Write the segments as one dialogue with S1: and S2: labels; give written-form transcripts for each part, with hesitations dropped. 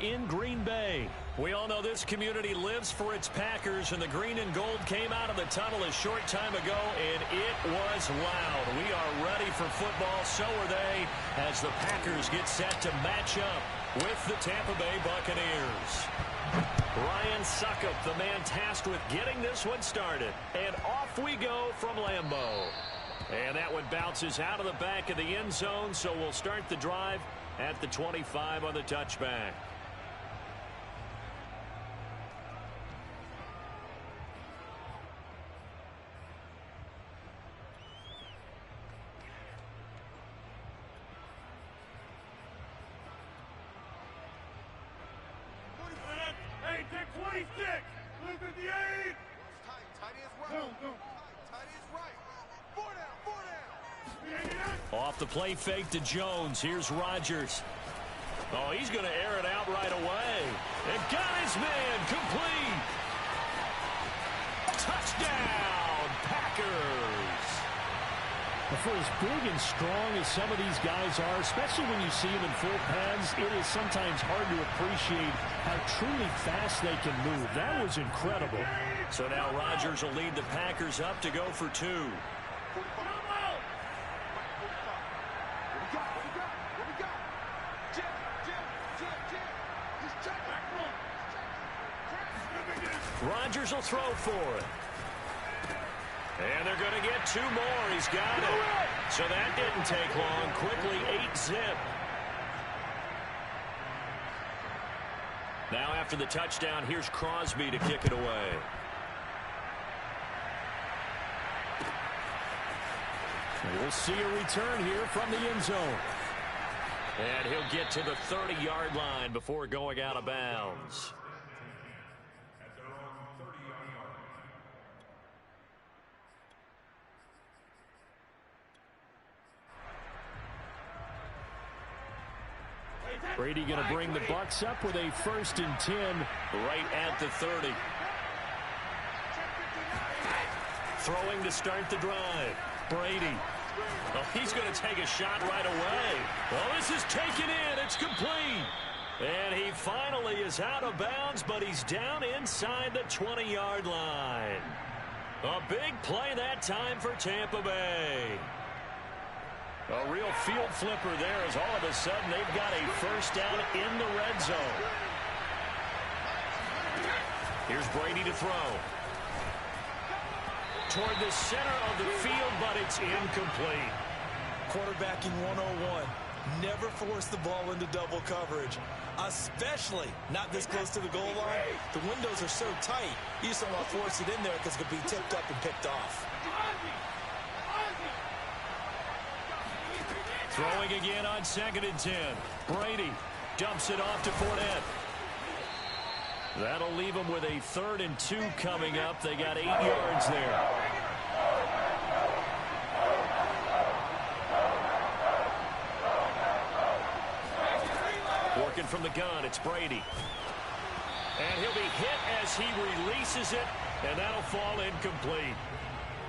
S1: In Green Bay. We all know this community lives for its Packers, and the green and gold came out of the tunnel a short time ago, and it was loud. We are ready for football, so are they, as the Packers get set to match up with the Tampa Bay Buccaneers. Ryan Succop, the man tasked with getting this one started. And off we go from Lambeau. And that one bounces out of the back of the end zone, so we'll start the drive at the 25 on the touchback. Off the play fake to Jones. Here's Rodgers. Oh, he's going to air it out right away. And got his man complete. Touchdown, Packers.
S2: For as big and strong as some of these guys are, especially when you see them in full pads, it is sometimes hard to appreciate how truly fast they can move. That was incredible.
S1: So now Rodgers will lead the Packers up to go for two. Rodgers will throw for it. And they're going to get two more. He's got it. So that didn't take long. Quickly, 8-zip. Now after the touchdown, here's Crosby to kick it away.
S2: We'll see a return here from the end zone.
S1: And he'll get to the 30-yard line before going out of bounds.
S2: Brady going to bring the Bucs up with a 1st and 10
S1: right at the 30. Throwing to start the drive. Brady. Oh, he's going to take a shot right away. Well, this is taken in. It's complete. And he finally is out of bounds, but he's down inside the 20-yard line. A big play that time for Tampa Bay. A real field flipper there, as all of a sudden they've got a 1st down in the red zone. Here's Brady to throw. Toward the center of the field, but it's incomplete.
S3: Quarterbacking 101. Never force the ball into double coverage, especially not this close to the goal line. The windows are so tight, you just don't want to force it in there because it could be tipped up and picked off.
S1: Throwing again on 2nd and 10. Brady dumps it off to Fournette. That'll leave them with a 3rd and 2 coming up. They got 8 yards there. Working from the gun, it's Brady. And he'll be hit as he releases it, and that'll fall incomplete.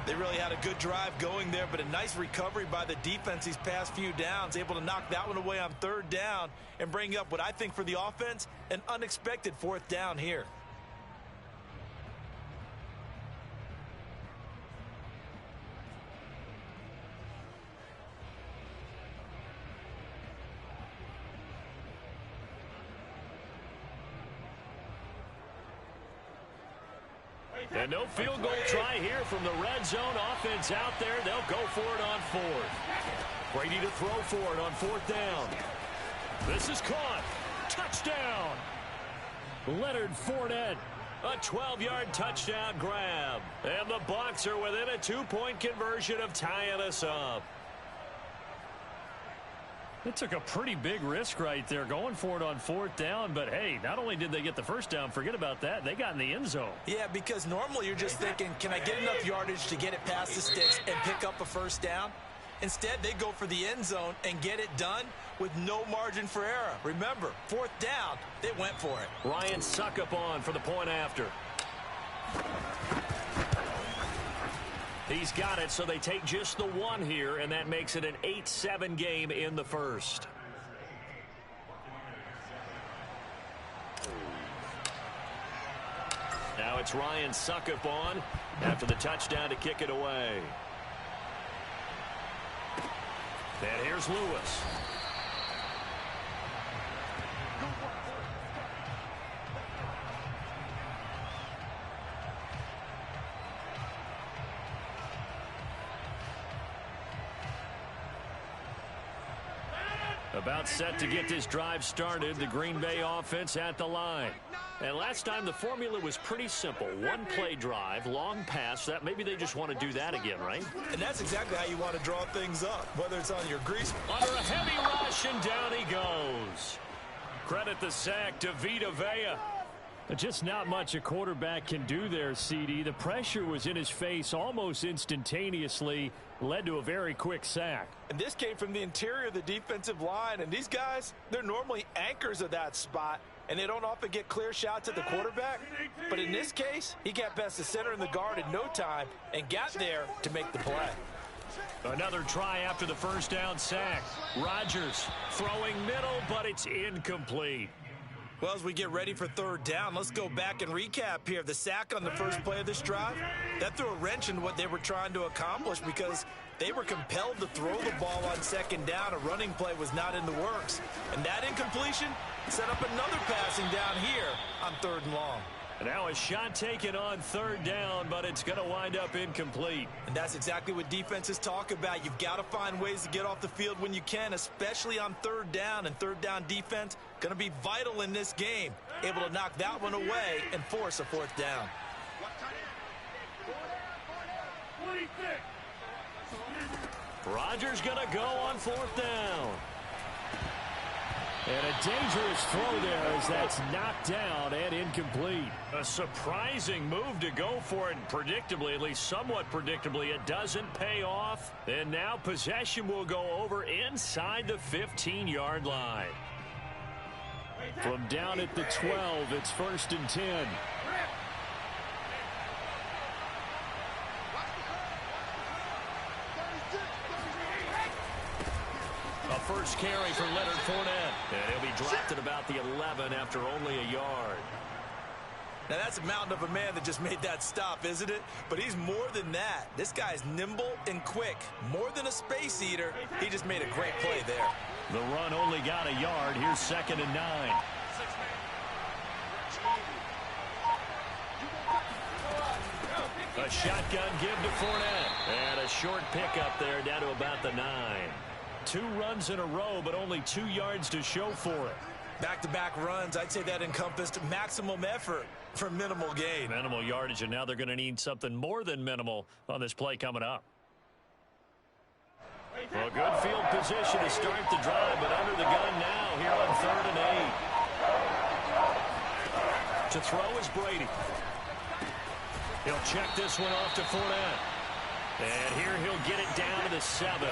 S3: They really had a good drive going there, but a nice recovery by the defense these past few downs, able to knock that one away on 3rd down and bring up what I think for the offense, an unexpected 4th down here.
S1: And no field goal try here from the red zone. Offense out there. They'll go for it on 4th. Brady to throw for it on 4th down. This is caught. Touchdown. Leonard Fournette. A 12-yard touchdown grab. And the Bucs are within a 2-point conversion of tying us up.
S2: It took a pretty big risk right there going for it on 4th down, but hey, not only did they get the 1st down, forget about that, they got in the end zone.
S3: Yeah, because normally you're just thinking, can I get enough yardage to get it past the sticks and pick up a 1st down? Instead, they go for the end zone and get it done with no margin for error. Remember, 4th down, they went for it.
S1: Ryan Succop on for the point after. He's got it, so they take just the one here, and that makes it an 8-7 game in the first. puts Ryan Succop on after the touchdown to kick it away. And here's Lewis. About set to get this drive started, the Green Bay offense at the line. And last time the formula was pretty simple. One play drive, long pass. That maybe they just want to do that again, right?
S3: And that's exactly how you want to draw things up, whether it's on your grease.
S1: Under a heavy rush, and down he goes. Credit the sack to Vita Vea.
S2: Just not much a quarterback can do there, CD. The pressure was in his face almost instantaneously, led to a very quick sack.
S3: And this came from the interior of the defensive line, and these guys, they're normally anchors of that spot, and they don't often get clear shots at the quarterback. But in this case, he got past the center and the guard in no time and got there to make the play.
S1: Another try after the first down sack. Rodgers throwing middle, but it's incomplete.
S3: Well, as we get ready for third down, let's go back and recap here. The sack on the first play of this drive, that threw a wrench in what they were trying to accomplish because they were compelled to throw the ball on second down. A running play was not in the works. And that incompletion set up another passing down here on third and long.
S1: And now a shot taken on third down, but it's going to wind up incomplete.
S3: And that's exactly what defenses talk about. You've got to find ways to get off the field when you can, especially on third down. And third down defense going to be vital in this game. Able to knock that one away and force a fourth down.
S1: Rodgers going to go on fourth down.
S2: And a dangerous throw there as that's knocked down and incomplete.
S1: A surprising move to go for it, and predictably, at least somewhat predictably, it doesn't pay off. And now possession will go over inside the 15-yard line.
S2: From down at the 12, it's 1st and 10.
S1: A first carry for Leonard Fournette. And he'll be dropped at about the 11 after only a yard.
S3: Now that's a mountain of a man that just made that stop, isn't it? But he's more than that. This guy's nimble and quick. More than a space eater. He just made a great play there.
S1: The run only got a yard. Here's 2nd and 9. A shotgun give to Fournette. And a short pickup there down to about the 9. 2 runs in a row, but only 2 yards to show for it.
S3: Back-to-back runs, I'd say that encompassed maximum effort for minimal gain.
S1: Minimal yardage, and now they're going to need something more than minimal on this play coming up. Well, good field position to start the drive, but under the gun now here on 3rd and 8. To throw is Brady. He'll check this one off to Fournette. And here he'll get it down to the 7.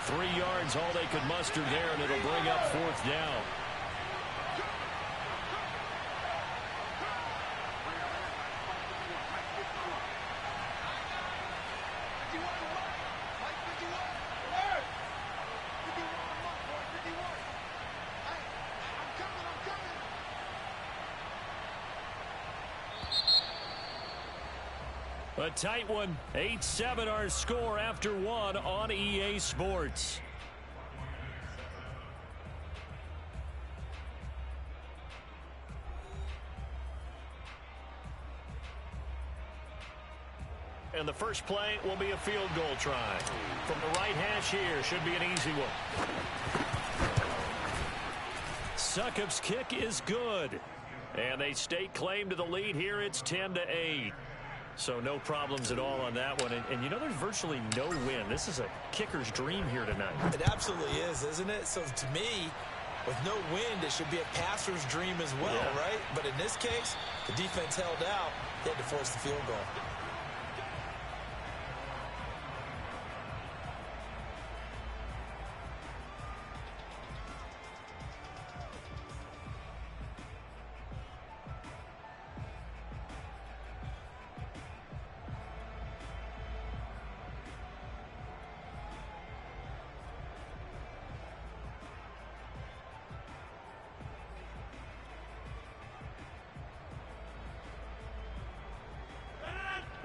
S1: 3 yards, all they could muster there, and it'll bring up 4th down. A tight one. 8-7 our score after 1 on EA Sports. And the first play will be a field goal try. From the right hash here, should be an easy one. Succop's kick is good. And they stake claim to the lead here. It's 10-8. So no problems at all on that one. And you know, there's virtually no win. This is a kicker's dream here tonight.
S3: It absolutely is, isn't it? So to me, with no wind, it should be a passer's dream as well, right? But in this case, the defense held out. They had to force the field goal.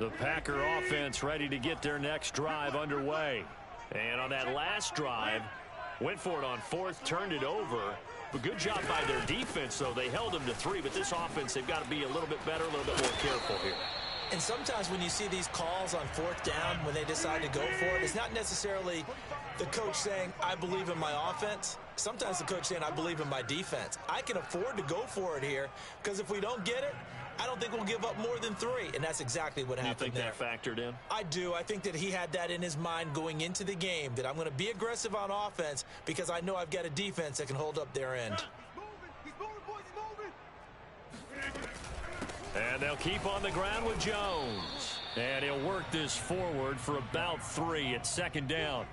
S1: The Packer offense ready to get their next drive underway. And on that last drive, went for it on fourth, turned it over. But good job by their defense, though. They held them to 3, but this offense, they've got to be a little bit better, a little bit more careful here.
S3: And sometimes when you see these calls on fourth down, when they decide to go for it, it's not necessarily the coach saying, I believe in my offense. Sometimes the coach saying, I believe in my defense. I can afford to go for it here because if we don't get it, I don't think we'll give up more than 3. And that's exactly what happened there.
S1: You think that factored in?
S3: I do. I think that he had that in his mind going into the game, that I'm going to be aggressive on offense because I know I've got a defense that can hold up their end.
S1: And they'll keep on the ground with Jones. And he'll work this forward for about 3 at second down.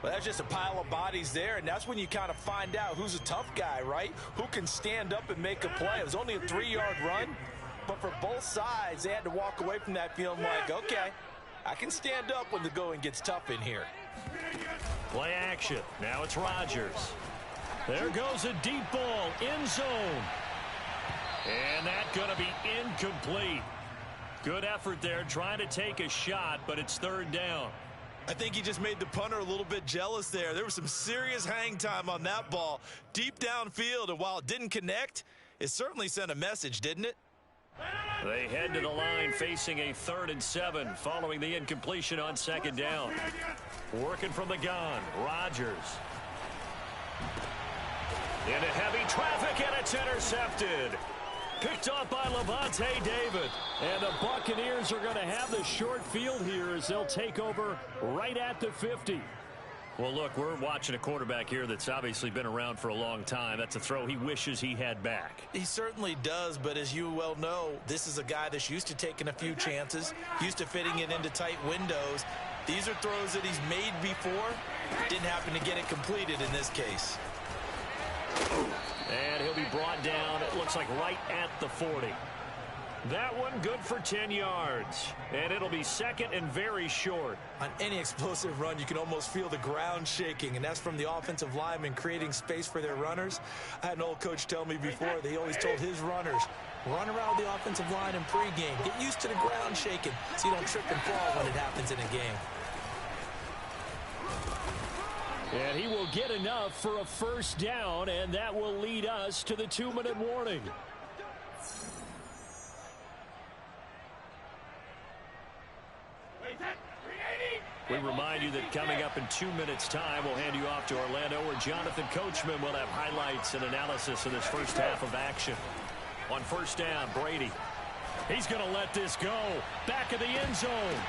S3: Well, that's just a pile of bodies there, and that's when you kind of find out who's a tough guy, right? Who can stand up and make a play. It was only a 3-yard run, but for both sides, they had to walk away from that feeling like, okay, I can stand up when the going gets tough in here.
S1: Play action. Now it's Rodgers. There goes a deep ball, end zone. And that's going to be incomplete. Good effort there, trying to take a shot, but it's third down.
S3: I think he just made the punter a little bit jealous there. There was some serious hang time on that ball, deep downfield, and while it didn't connect, it certainly sent a message, didn't it?
S1: They head to the line facing a 3rd and 7 following the incompletion on second down. Working from the gun, Rodgers. Into heavy traffic, and it's intercepted. Picked off by Lavonte David. And the Buccaneers are going to have the short field here as they'll take over right at the 50. Well, look, we're watching a quarterback here that's obviously been around for a long time. That's a throw he wishes he had back.
S3: He certainly does, but as you well know, this is a guy that's used to taking a few chances, used to fitting it into tight windows. These are throws that he's made before. Didn't happen to get it completed in this case.
S1: And he'll be brought down, it looks like right at the 40. That one good for 10 yards. And it'll be second and very short.
S3: On any explosive run, you can almost feel the ground shaking, and that's from the offensive linemen creating space for their runners. I had an old coach tell me before, that he always told his runners, run around the offensive line in pregame. Get used to the ground shaking so you don't trip and fall when it happens in a game.
S2: And he will get enough for a first down, and that will lead us to the 2-minute warning.
S1: We remind you that coming up in 2 minutes' time, we'll hand you off to Orlando, where Jonathan Coachman will have highlights and analysis of this first half of action. On first down, Brady. He's going to let this go. Back of the end zone.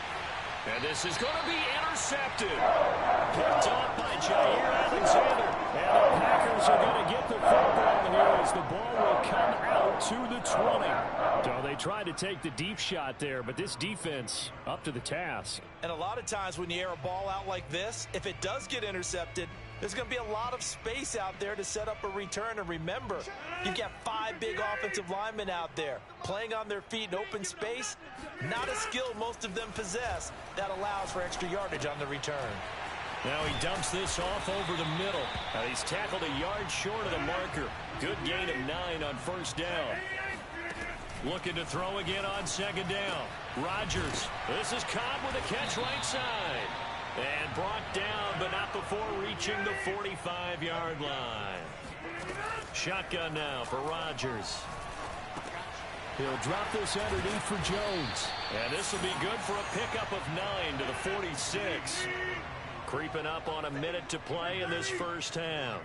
S1: And this is going to be intercepted. Picked off by Jair Alexander. And the Packers are going to get the football here as the ball will come out to the 20.
S2: So they tried to take the deep shot there, but this defense up to the task.
S3: And a lot of times when you air a ball out like this, if it does get intercepted, there's going to be a lot of space out there to set up a return. And remember, you've got 5 big offensive linemen out there playing on their feet in open space. Not a skill most of them possess that allows for extra yardage on the return.
S1: Now he dumps this off over the middle. He's tackled a yard short of the marker. Good gain of 9 on first down. Looking to throw again on second down. Rodgers. This is caught with a catch right side. And brought down, but not before reaching the 45-yard line. Shotgun now for Rodgers.
S2: He'll drop this underneath for Jones.
S1: And this will be good for a pickup of 9 to the 46. Creeping up on a minute to play in this first half.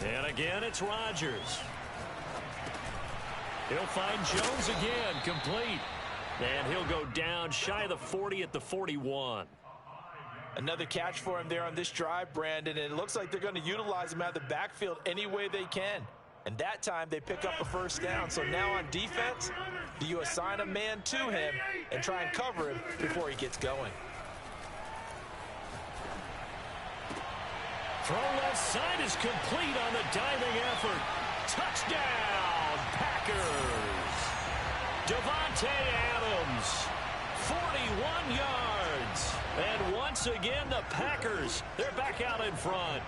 S1: And again, it's Rodgers. He'll find Jones again, complete. And he'll go down shy of the 40 at the 41.
S3: Another catch for him there on this drive, Brandon. And it looks like they're going to utilize him out of the backfield any way they can. And that time they pick up a first down. So now on defense, do you assign a man to him and try and cover him before he gets going?
S1: Throw left side is complete on the diving effort. Touchdown, Packers. Davante Adams, 41 yards. And once again, the Packers, they're back out in front.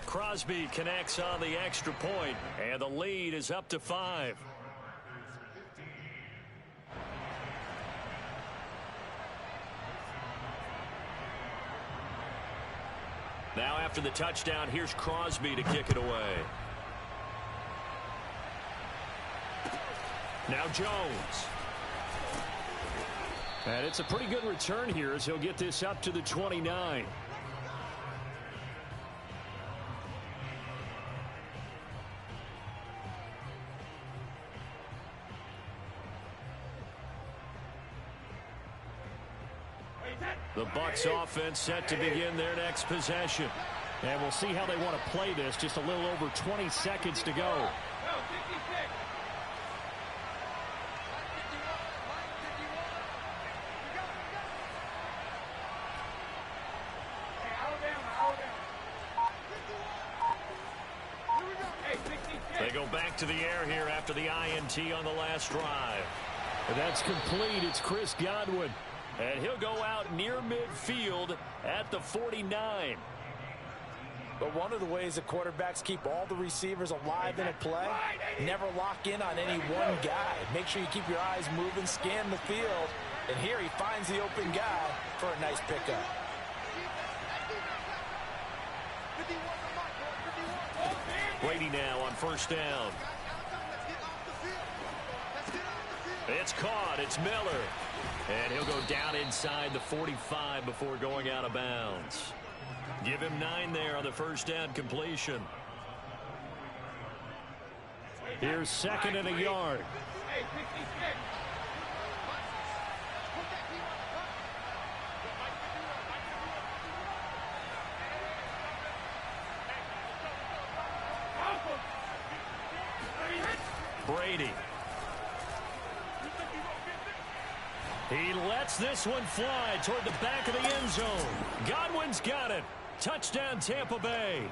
S1: Crosby connects on the extra point, and the lead is up to 5. Now after the touchdown, here's Crosby to kick it away. Now Jones. And it's a pretty good return here as he'll get this up to the 29. The Bucs offense set to begin their next possession. And we'll see how they want to play this. Just a little over 20 seconds to go. They go back to the air here after the INT on the last drive. And that's complete. It's Chris Godwin. And he'll go out near midfield at the 49.
S3: But one of the ways that quarterbacks keep all the receivers alive in a play, never lock in on any one guy. Make sure you keep your eyes moving, scan the field. And here he finds the open guy for a nice pickup.
S1: Brady now on first down. It's caught. It's Miller. And he'll go down inside the 45 before going out of bounds. Give him 9 there on the first down completion. Here's second and a yard. Brady. He lets this one fly toward the back of the end zone. Godwin's got it. Touchdown, Tampa Bay.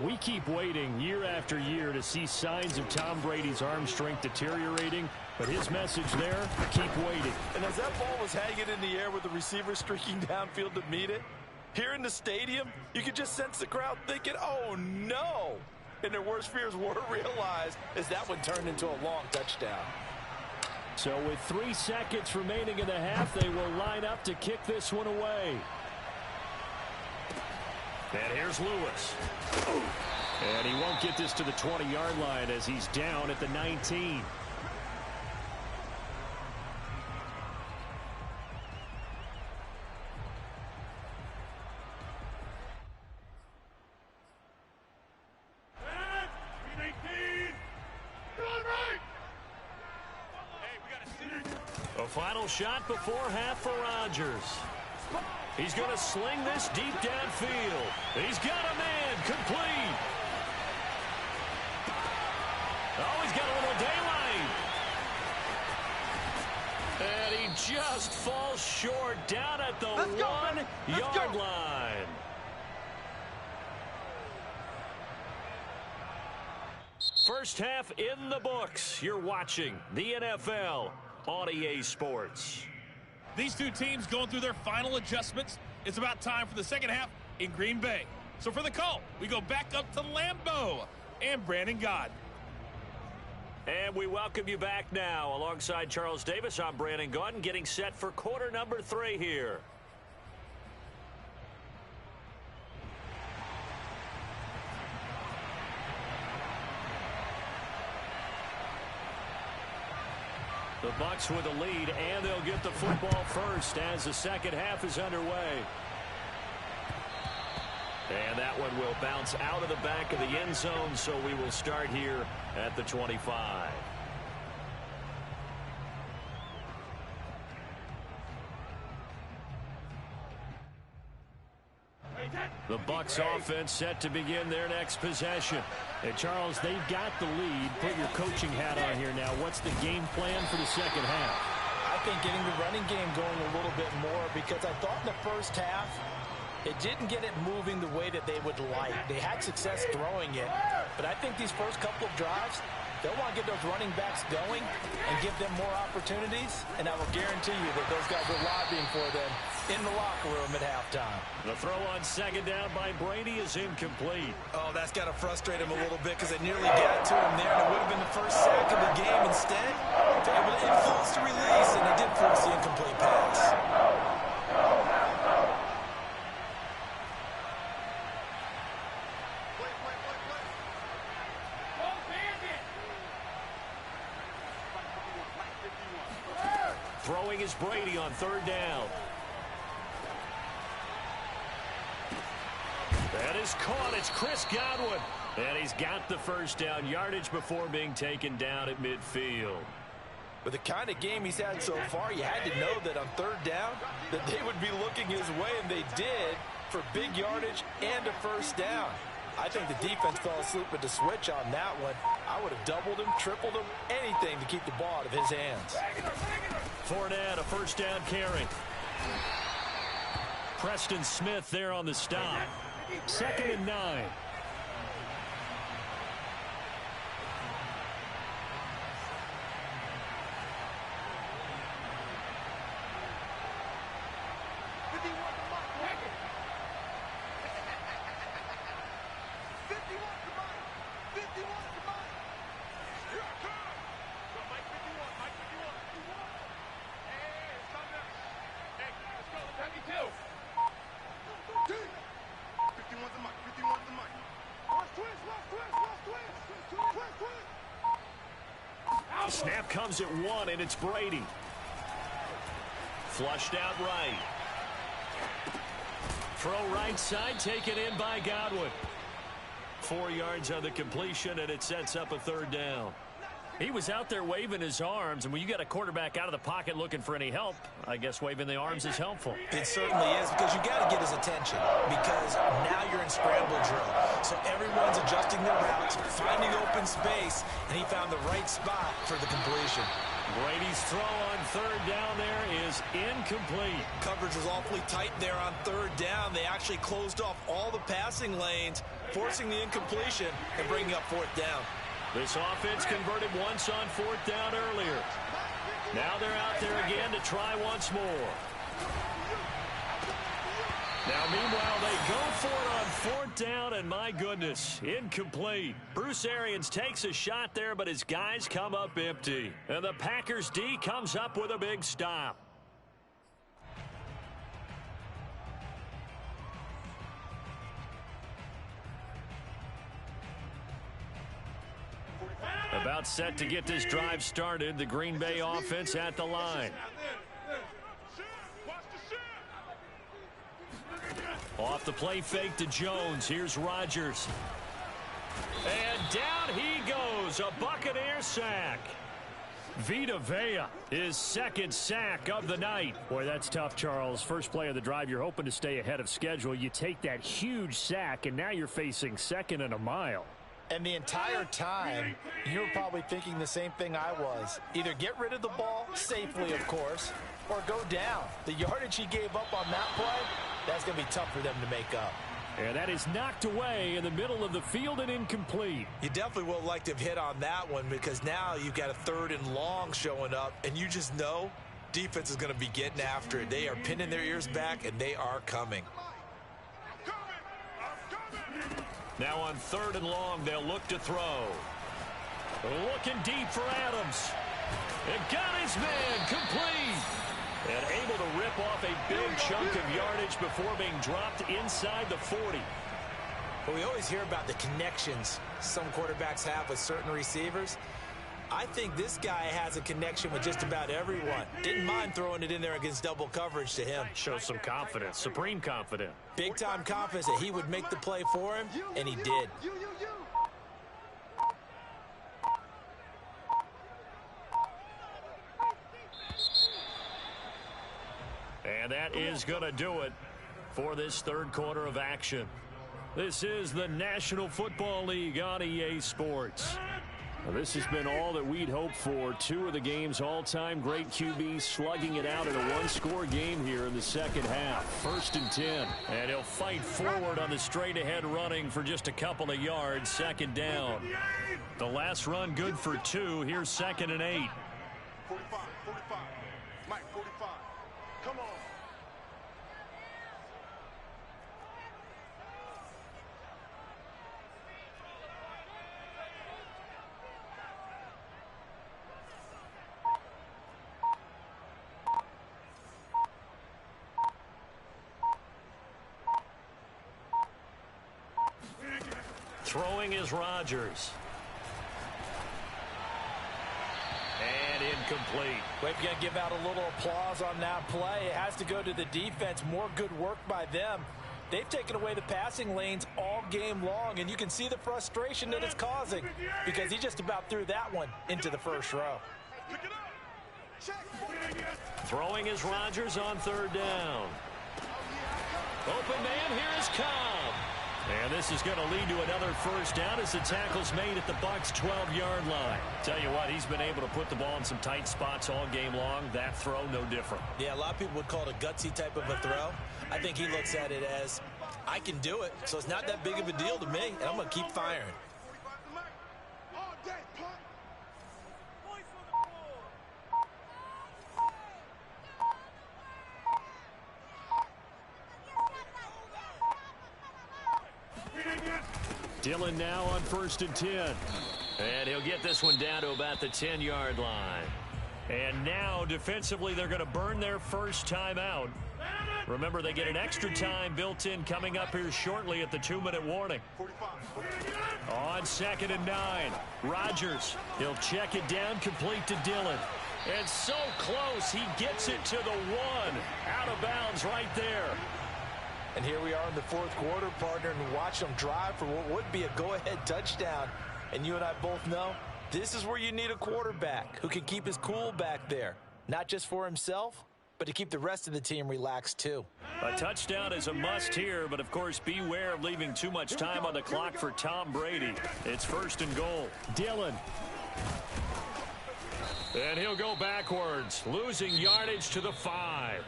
S1: We keep waiting year after year to see signs of Tom Brady's arm strength deteriorating, but his message there, keep waiting.
S3: And as that ball was hanging in the air with the receiver streaking downfield to meet it, here in the stadium, you could just sense the crowd thinking, oh, no. And their worst fears were realized as that one turned into a long touchdown.
S2: So with 3 seconds remaining in the half, they will line up to kick this one away.
S1: And here's Lewis.
S2: And he won't get this to the 20-yard line as he's down at the 19.
S1: A final shot before half for Rodgers. He's going to sling this deep downfield. He's got a man complete. Oh, he's got a little daylight. And he just falls short down at the 1-yard line. First half in the books. You're watching the NFL on EA Sports.
S4: These two teams going through their final adjustments. It's about time for the second half in Green Bay. So for the call, we go back up to Lambeau and Brandon Gaudin.
S1: And we welcome you back now. Alongside Charles Davis, I'm Brandon Gaudin, getting set for quarter number 3 here. The Bucs with a lead, and they'll get the football first as the second half is underway. And that one will bounce out of the back of the end zone, so we will start here at the 25. The Bucs offense set to begin their next possession.
S2: And Charles, they've got the lead. Put your coaching hat on here now. What's the game plan for the second half?
S3: I think getting the running game going a little bit more, because I thought in the first half it didn't get it moving the way that they would like. They had success throwing it, but I think these first couple of drives, they'll want to get those running backs going and give them more opportunities, and I will guarantee you that those guys are lobbying for them in the locker room at halftime.
S1: The throw on second down by Brady is incomplete.
S3: Oh, that's got to frustrate him a little bit because they nearly got to him there, and it would have been the first sack of the game. Instead, they're able to influence the release, and they did force the incomplete pass.
S1: Throwing is Brady on third down. That is caught. It's Chris Godwin. And he's got the first down yardage before being taken down at midfield.
S3: With the kind of game he's had so far, you had to know that on third down that they would be looking his way, and they did, for big yardage and a first down. I think the defense fell asleep with the switch on that one. I would have doubled him, tripled him, anything to keep the ball out of his hands.
S1: Fournette, a first down carry. Preston Smith there on the stop. 2nd and 9. Snap comes at 1, and it's Brady. Flushed out right. Throw right side, taken in by Godwin. 4 yards on the completion, and it sets up a third down. He was out there waving his arms, and when you got a quarterback out of the pocket looking for any help, I guess waving the arms is helpful.
S3: It certainly is, because you got to get his attention, because now you're in scramble drill. So everyone's adjusting their routes, finding open space, and he found the right spot for the completion.
S1: Brady's throw on third down there is incomplete.
S3: Coverage was awfully tight there on third down. They actually closed off all the passing lanes, forcing the incompletion and bringing up fourth down.
S1: This offense converted once on fourth down earlier. Now they're out there again to try once more. Now, meanwhile, they go for it on fourth down, and my goodness, incomplete. Bruce Arians takes a shot there, but his guys come up empty. And the Packers D comes up with a big stop. About set to get this drive started. The Green Bay offense at the line. Off the play fake to Jones. Here's Rodgers. And down he goes. A Buccaneer sack. Vita Vea, his second sack of the night. Boy, that's tough, Charles. First play of the drive, you're hoping to stay ahead of schedule. You take that huge sack, and now you're facing 2nd and a mile.
S3: And the entire time, you were probably thinking the same thing I was. Either get rid of the ball, safely of course, or go down. The yardage he gave up on that play, that's going to be tough for them to make up.
S2: And that is knocked away in the middle of the field and incomplete.
S3: You definitely would like to have hit on that one, because now you've got a 3rd and long showing up, and you just know defense is going to be getting after it. They are pinning their ears back, and they are coming.
S1: Now on 3rd and long, they'll look to throw. Looking deep for Adams. And got his man complete. And able to rip off a big chunk of yardage before being dropped inside the 40.
S3: Well, we always hear about the connections some quarterbacks have with certain receivers. I think this guy has a connection with just about everyone. Didn't mind throwing it in there against double coverage to him.
S1: Shows some confidence, supreme confidence.
S3: Big-time confidence that he would make the play for him, and he did.
S1: And that is going to do it for this 3rd quarter of action. This is the National Football League on EA Sports. Well, this has been all that we'd hoped for. 2 of the game's all-time great QBs slugging it out in a one-score game here in the second half. 1st and 10. And he'll fight forward on the straight-ahead running for just a couple of yards. 2nd down. The last run good for 2. Here's 2nd and 8.
S5: 45, 45. Mike, 45. Come on.
S1: Throwing is Rodgers. And incomplete.
S3: Well, if you're going to give out a little applause on that play, it has to go to the defense. More good work by them. They've taken away the passing lanes all game long, and you can see the frustration that it's causing because he just about threw that one into the first row.
S1: Throwing is Rodgers on third down. Open man, here is Cobb. And this is going to lead to another first down as the tackle's made at the Bucs' 12-yard line. Tell you what, he's been able to put the ball in some tight spots all game long. That throw, no different.
S3: Yeah, a lot of people would call it a gutsy type of a throw. I think he looks at it as, I can do it, so it's not that big of a deal to me, and I'm going to keep firing.
S1: Dillon now on 1st and 10. And he'll get this one down to about the 10-yard line. And now, defensively, they're going to burn their first timeout. Remember, they get an extra time built in coming up here shortly at the 2-minute warning. On 2nd and 9, Rodgers. He'll check it down, complete to Dillon. And so close, he gets it to the 1. Out of bounds right there.
S3: And here we are in the fourth quarter, partner, and watch them drive for what would be a go-ahead touchdown. And you and I both know this is where you need a quarterback who can keep his cool back there. Not just for himself, but to keep the rest of the team relaxed too.
S1: A touchdown is a must here, but of course beware of leaving too much time on the clock for Tom Brady. It's 1st and goal. Dillon. And he'll go backwards, losing yardage to the 5.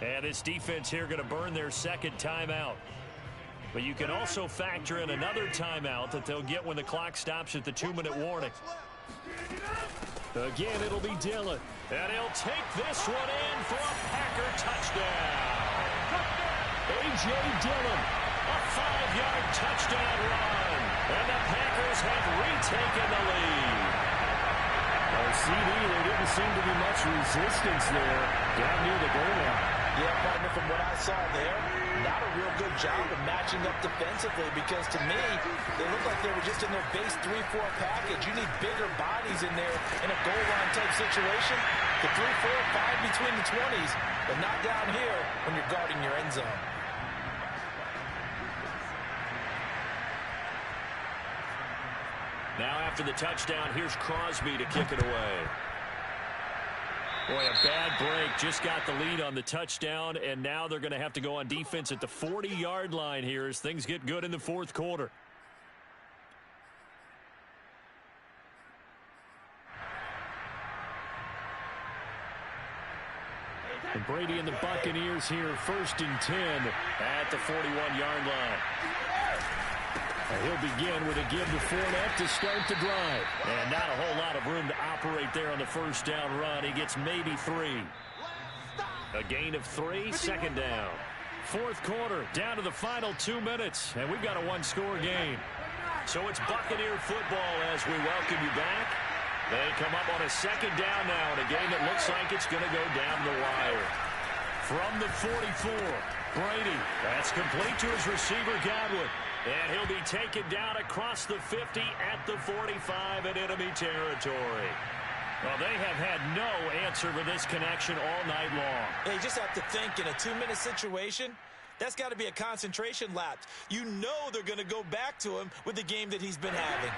S1: And this defense here going to burn their second timeout. But you can also factor in another timeout that they'll get when the clock stops at the 2-minute warning. Again, it'll be Dillon. And he'll take this one in for a Packer touchdown. A.J. Dillon, a 5-yard touchdown run. And the Packers have retaken the lead.
S2: CD, there didn't seem to be much resistance there down near the goal line.
S3: Yeah, partner, from what I saw there, not a real good job of matching up defensively because to me, they looked like they were just in their base 3-4 package. You need bigger bodies in there in a goal line type situation. The 3-4, 5 between the 20s, but not down here when you're guarding your end zone.
S1: Now after the touchdown, here's Crosby to kick it away. Boy, a bad break. Just got the lead on the touchdown, and now they're going to have to go on defense at the 40-yard line here as things get good in the fourth quarter.
S2: And Brady and the Buccaneers here, 1st and 10
S1: at the 41-yard line.
S2: He'll begin with a give to Fournette to start the drive.
S1: And not a whole lot of room to operate there on the first down run. He gets maybe 3. A gain of 3, 2nd down. Fourth quarter, down to the final 2 minutes, and we've got a one-score game. So it's Buccaneer football as we welcome you back. They come up on a 2nd down now in a game that looks like it's going to go down the wire. From the 44, Brady. That's complete to his receiver, Godwin. And he'll be taken down across the 50 at the 45 in enemy territory. Well, they have had no answer for this connection all night long.
S3: You just have to think in a 2-minute situation, that's got to be a concentration lapse. You know they're going to go back to him with the game that he's been having.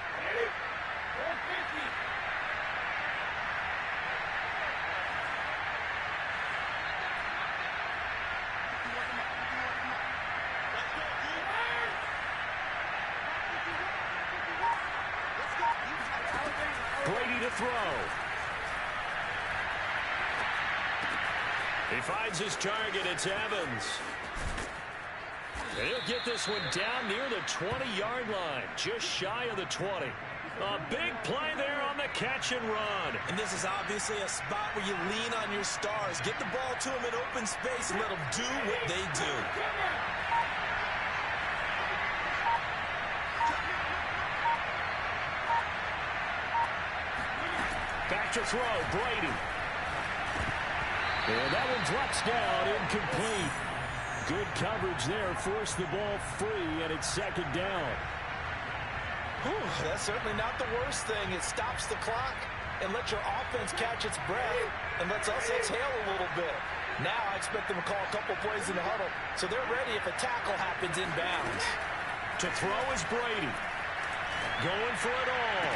S1: Brady to throw. He finds his target. It's Evans. And he'll get this one down near the 20-yard line, just shy of the 20. A big play there on the catch and run.
S3: And this is obviously a spot where you lean on your stars. Get the ball to them in open space and let them do what they do.
S1: Back to throw, Brady.
S2: And that one drops down, incomplete. Good coverage there, forced the ball free, and it's 2nd down.
S3: Whew, that's certainly not the worst thing. It stops the clock, and let your offense catch its breath and lets us exhale a little bit. Now I expect them to call a couple plays in the huddle, so they're ready if a tackle happens inbounds.
S1: To throw is Brady. Going for it all.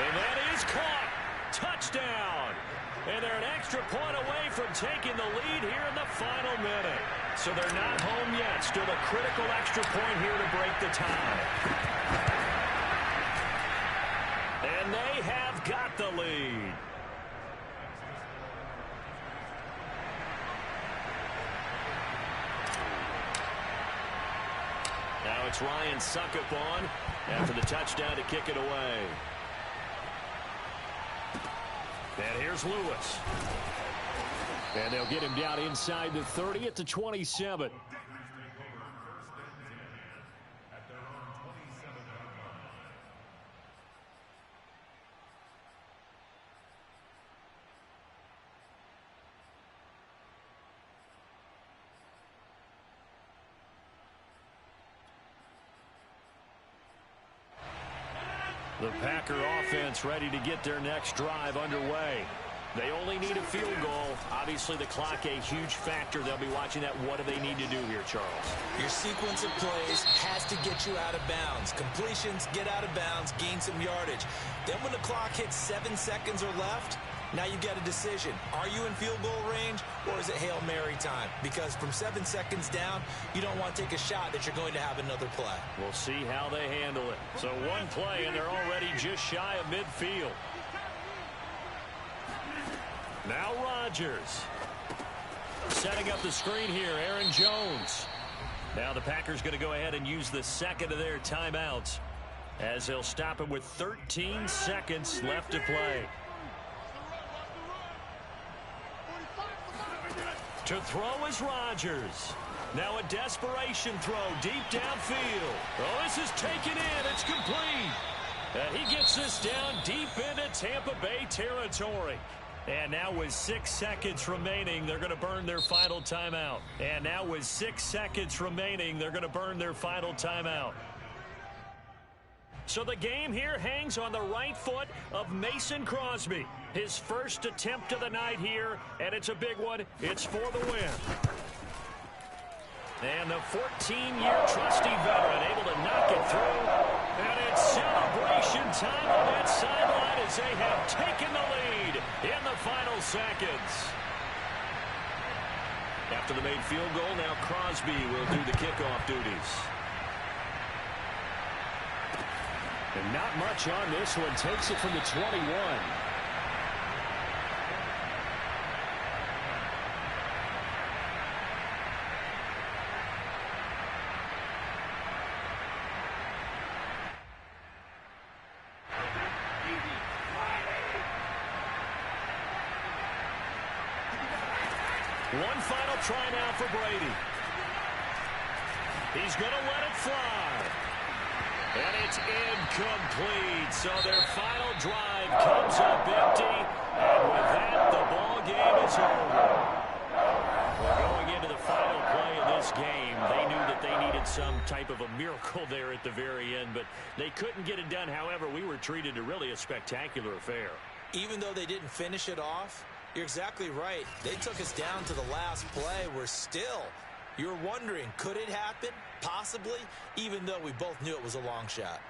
S1: And that is caught. Touchdown. And they're an extra point away from taking the lead here in the final minute. So they're not home yet. Still a critical extra point here to break the tie. And they have got the lead. Now it's Ryan Succop on after the touchdown to kick it away. And here's Lewis. And they'll get him down inside the 30 at the 27. The Packer offense ready to get their next drive underway. They only need a field goal. Obviously, the clock a huge factor. They'll be watching that. What do they need to do here, Charles?
S3: Your sequence of plays has to get you out of bounds. Completions, get out of bounds, gain some yardage. Then when the clock hits 7 seconds or left, now you get a decision. Are you in field goal range, or is it Hail Mary time? Because from 7 seconds down, you don't want to take a shot that you're going to have another play.
S1: We'll see how they handle it. So one play, and they're already just shy of midfield. Now Rodgers. Setting up the screen here, Aaron Jones. Now the Packers going to go ahead and use the second of their timeouts as they'll stop him with 13 seconds left to play. To throw is Rodgers. Now a desperation throw deep downfield. Oh, this is taken in. It's complete. And he gets this down deep into Tampa Bay territory. And now with 6 seconds remaining, they're going to burn their final timeout. And now with 6 seconds remaining, they're going to burn their final timeout. So the game here hangs on the right foot of Mason Crosby. His first attempt of the night here, and it's a big one. It's for the win. And the 14-year trusty veteran able to knock it through. And it's celebration time on that sideline as they have taken the lead in the final seconds. After the made field goal, now Crosby will do the kickoff duties.
S2: And not much on this one. Takes it from the 21.
S1: One final try now for Brady. He's going to let it fly. And it's incomplete. So their final drive comes up empty. And with that, the ball game is over. We're going into the final play of this game. They knew that they needed some type of a miracle there at the very end, but they couldn't get it done. However, we were treated to really a spectacular affair.
S3: Even though they didn't finish it off, you're exactly right. They took us down to the last play. We're still, you're wondering, could it happen? Possibly, even though we both knew it was a long shot.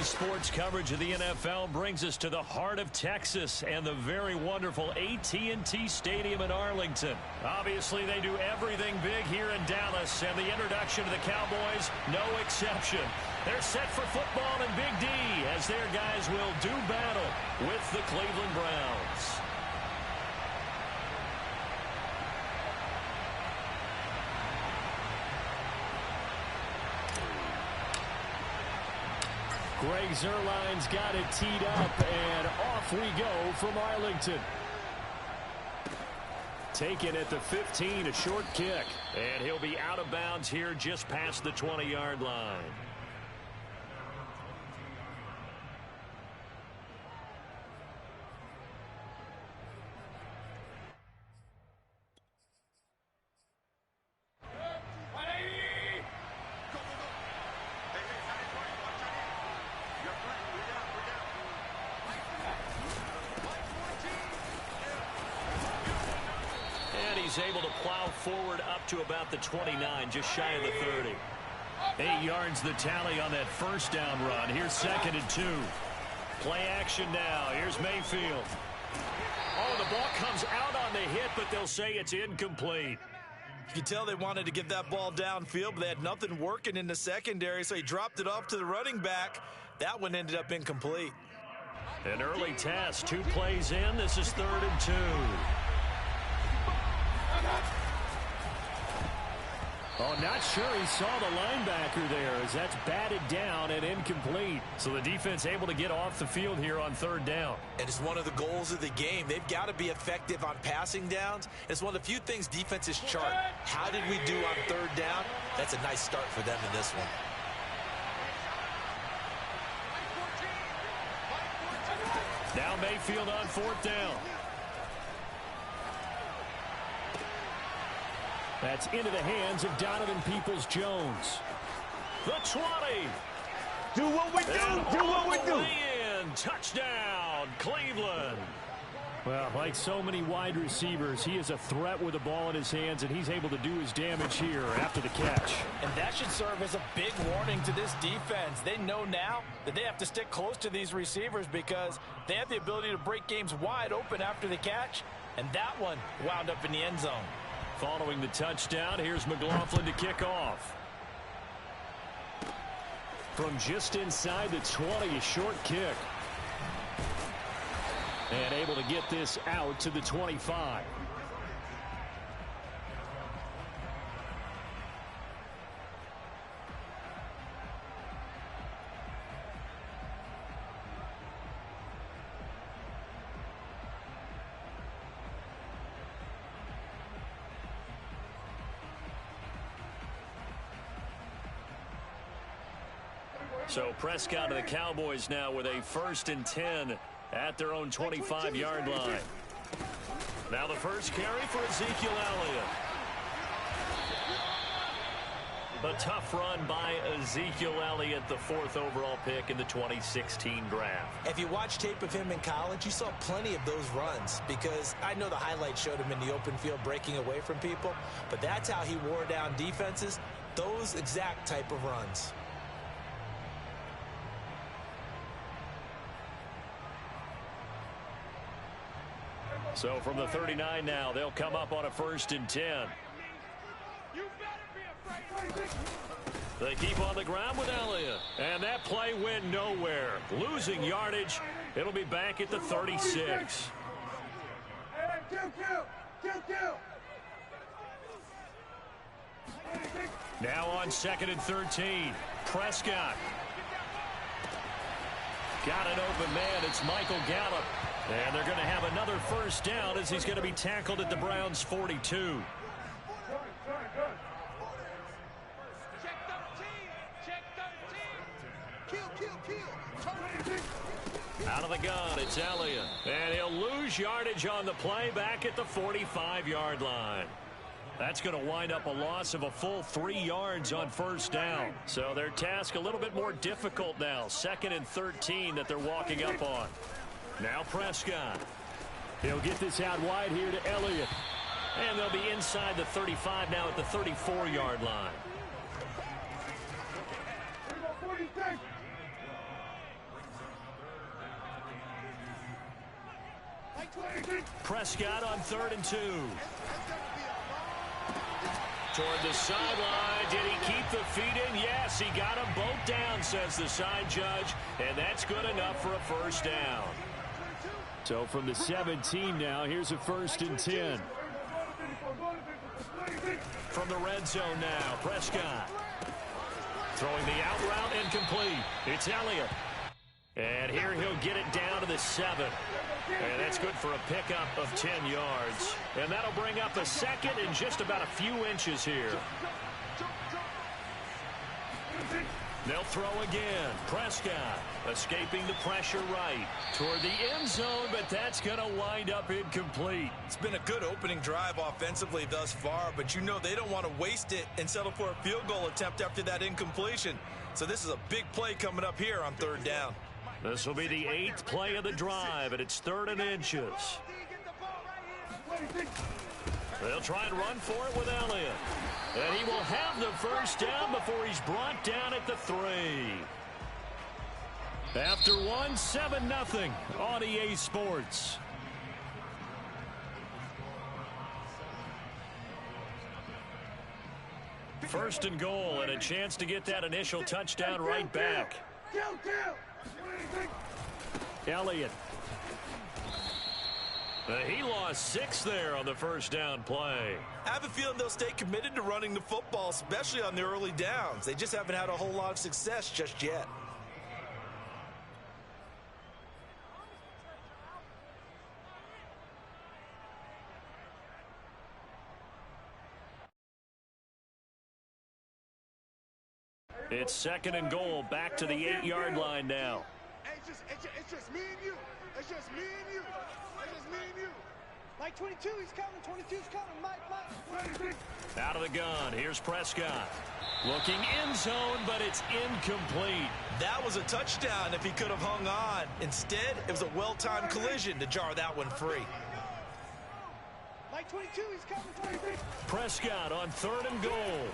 S1: sports coverage of the NFL brings us to the heart of Texas and the very wonderful AT&T Stadium in Arlington. Obviously, they do everything big here in Dallas, and the introduction to the Cowboys, no exception. They're set for football and Big D as their guys will do battle with the Cleveland Browns.
S2: Greg Zuerlein's got it teed up, and off we go from Arlington. Taken at the 15, a short kick.
S1: And he'll be out of bounds here just past the 20-yard line. He's able to plow forward up to about the 29, just shy of the 30. 8 yards the tally on that first down run. Here's 2nd and 2. Play action now. Here's Mayfield. Oh, the ball comes out on the hit, but they'll say it's incomplete.
S3: You can tell they wanted to get that ball downfield, but they had nothing working in the secondary, so he dropped it off to the running back. That one ended up incomplete.
S1: An early test. 2 plays in. This is 3rd and 2.
S2: Oh, not sure he saw the linebacker there as that's batted down and incomplete.
S1: So the defense able to get off the field here on 3rd down.
S3: And it's one of the goals of the game. They've got to be effective on passing downs. It's one of the few things defenses chart. How did we do on 3rd down? That's a nice start for them in this one.
S1: Now Mayfield on 4th down.
S2: That's into the hands of Donovan Peoples-Jones.
S1: The 20.
S6: Do what we do. Do what we do.
S1: In. Touchdown, Cleveland.
S2: Well, like so many wide receivers, he is a threat with the ball in his hands, and he's able to do his damage here after the catch.
S7: And that should serve as a big warning to this defense. They know now that they have to stick close to these receivers because they have the ability to break games wide open after the catch, and that one wound up in the end zone.
S1: Following the touchdown, here's McLaughlin to kick off.
S2: From just inside the 20, a short kick. And able to get this out to the 25.
S1: So Prescott to the Cowboys now with a 1st and 10 at their own 25-yard line. Now the first carry for Ezekiel Elliott. A tough run by Ezekiel Elliott, the 4th overall pick in the 2016 draft.
S3: If you watch tape of him in college, you saw plenty of those runs because I know the highlights showed him in the open field breaking away from people, but that's how he wore down defenses, those exact type of runs.
S1: So from the 39 now, they'll come up on a 1st and 10. They keep on the ground with Elliott. And that play went nowhere. Losing yardage. It'll be back at the 36. Now on 2nd and 13. Prescott. Got an open man. It's Michael Gallup. And they're going to have another 1st down as he's going to be tackled at the Browns' 42. Out of the gun, it's Elliott. And he'll lose yardage on the play back at the 45-yard line. That's going to wind up a loss of a full 3 yards on 1st down. So their task a little bit more difficult now. 2nd and 13 that they're walking up on. Now Prescott.
S2: He'll get this out wide here to Elliott.
S1: And they'll be inside the 35 now at the 34-yard line. Prescott on 3rd and 2. Toward the sideline. Did he keep the feet in? Yes, he got them both down, says the side judge. And that's good enough for a first down.
S2: So from the 17 now, here's a 1st and 10.
S1: From the red zone now, Prescott. Throwing the out route incomplete. It's Elliott. And here he'll get it down to the 7. And that's good for a pickup of 10 yards. And that'll bring up a second and just about a few inches here. They'll throw again. Prescott escaping the pressure right toward the end zone, but that's going to wind up incomplete.
S3: It's been a good opening drive offensively thus far, but you know they don't want to waste it and settle for a field goal attempt after that incompletion. So this is a big play coming up here on 3rd down.
S1: This will be the 8th play of the drive, and it's 3rd and inches. They'll try and run for it with Elliott. And he will have the first down before he's brought down at the 3. After 7-0 on EA Sports. First and goal, and a chance to get that initial touchdown right back. Elliott. He lost 6 there on the first down play.
S3: I have a feeling they'll stay committed to running the football, especially on the early downs. They just haven't had a whole lot of success just yet.
S1: It's 2nd and goal, back to the 8-yard line now.
S5: It's just me and you. It's just me and you. It's just me and you.
S8: Mike 22, he's coming. 22's coming. Mike.
S1: Out of the gun. Here's Prescott. Looking end zone, but it's incomplete.
S3: That was a touchdown if he could have hung on. Instead, it was a well-timed collision to jar that one free.
S8: Mike 22, he's coming. 23.
S1: Prescott on 3rd and goal.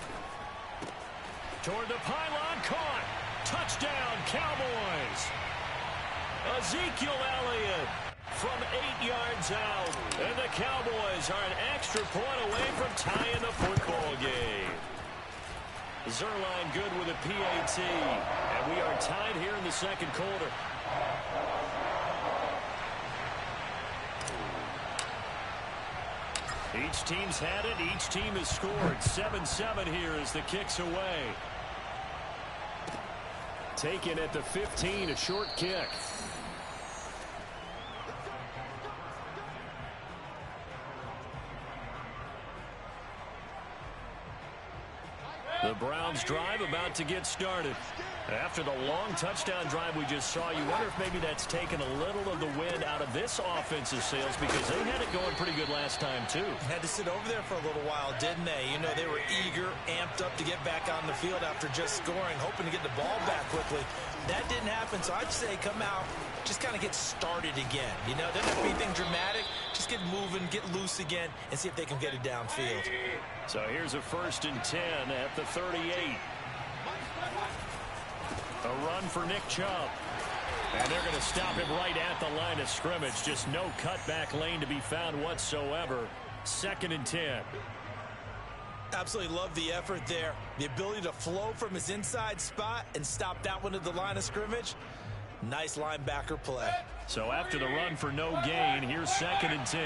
S1: Toward the pylon, caught. Touchdown, Cowboys. Ezekiel Elliott from 8 yards out. And the Cowboys are an extra point away from tying the football game. Zerline good with a PAT. And we are tied here in the 2nd quarter. Each team's had it. Each team has scored. 7-7 here as the kick's away. Taken at the 15, a short kick. The Browns drive about to get started. After the long touchdown drive we just saw, you wonder if maybe that's taken a little of the wind out of this offensive sails because they had it going pretty good last time, too.
S3: Had to sit over there for a little while, didn't they? You know, they were eager, amped up to get back on the field after just scoring, hoping to get the ball back quickly. That didn't happen, so I'd say come out, just kind of get started again. You know, doesn't have to be anything dramatic. Just get moving, get loose again, and see if they can get it downfield.
S1: So here's a 1st and 10 at the 38. A run for Nick Chubb. And they're going to stop him right at the line of scrimmage. Just no cutback lane to be found whatsoever. 2nd and 10.
S3: Absolutely love the effort there. The ability to flow from his inside spot and stop that one at the line of scrimmage. Nice linebacker play.
S1: So after the run for no gain, here's 2nd and 10.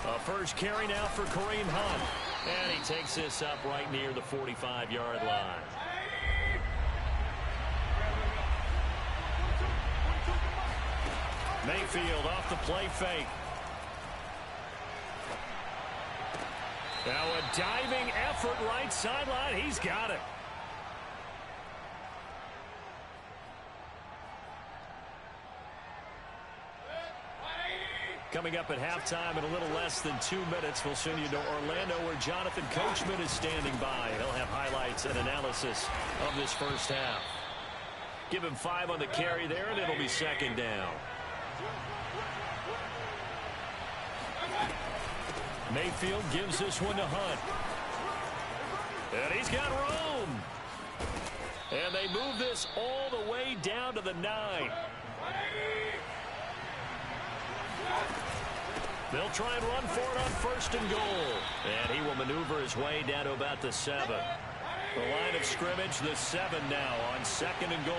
S1: A first carry now for Kareem Hunt. And he takes this up right near the 45-yard line. Mayfield off the play fake. Now a diving effort right sideline. He's got it. Coming up at halftime in a little less than 2 minutes, we'll send you to Orlando where Jonathan Coachman is standing by. He'll have highlights and analysis of this first half. Give him 5 on the carry there, and it'll be 2nd down. Mayfield gives this one to Hunt. And he's got room. And they move this all the way down to the 9. They'll try and run for it on 1st and goal. And he will maneuver his way down to about the 7. The line of scrimmage, the 7 now on 2nd and goal.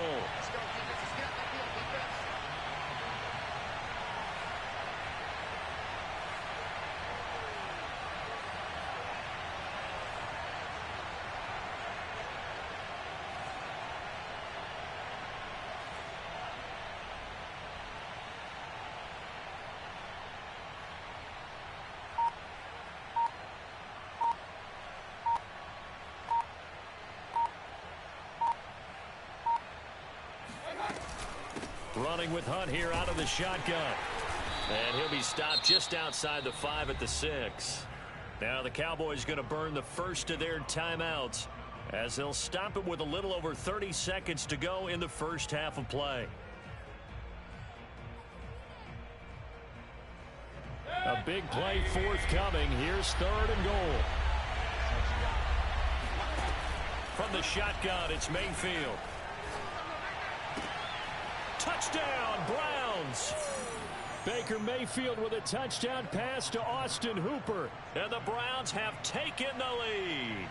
S1: Running with Hunt here out of the shotgun. And he'll be stopped just outside the 5 at the 6. Now the Cowboys going to burn the first of their timeouts as they'll stop it with a little over 30 seconds to go in the first half of play.
S2: A big play forthcoming. Here's 3rd and goal.
S1: From the shotgun, it's Mayfield. Touchdown, Browns.
S2: Baker Mayfield with a touchdown pass to Austin Hooper.
S1: And the Browns have taken the lead.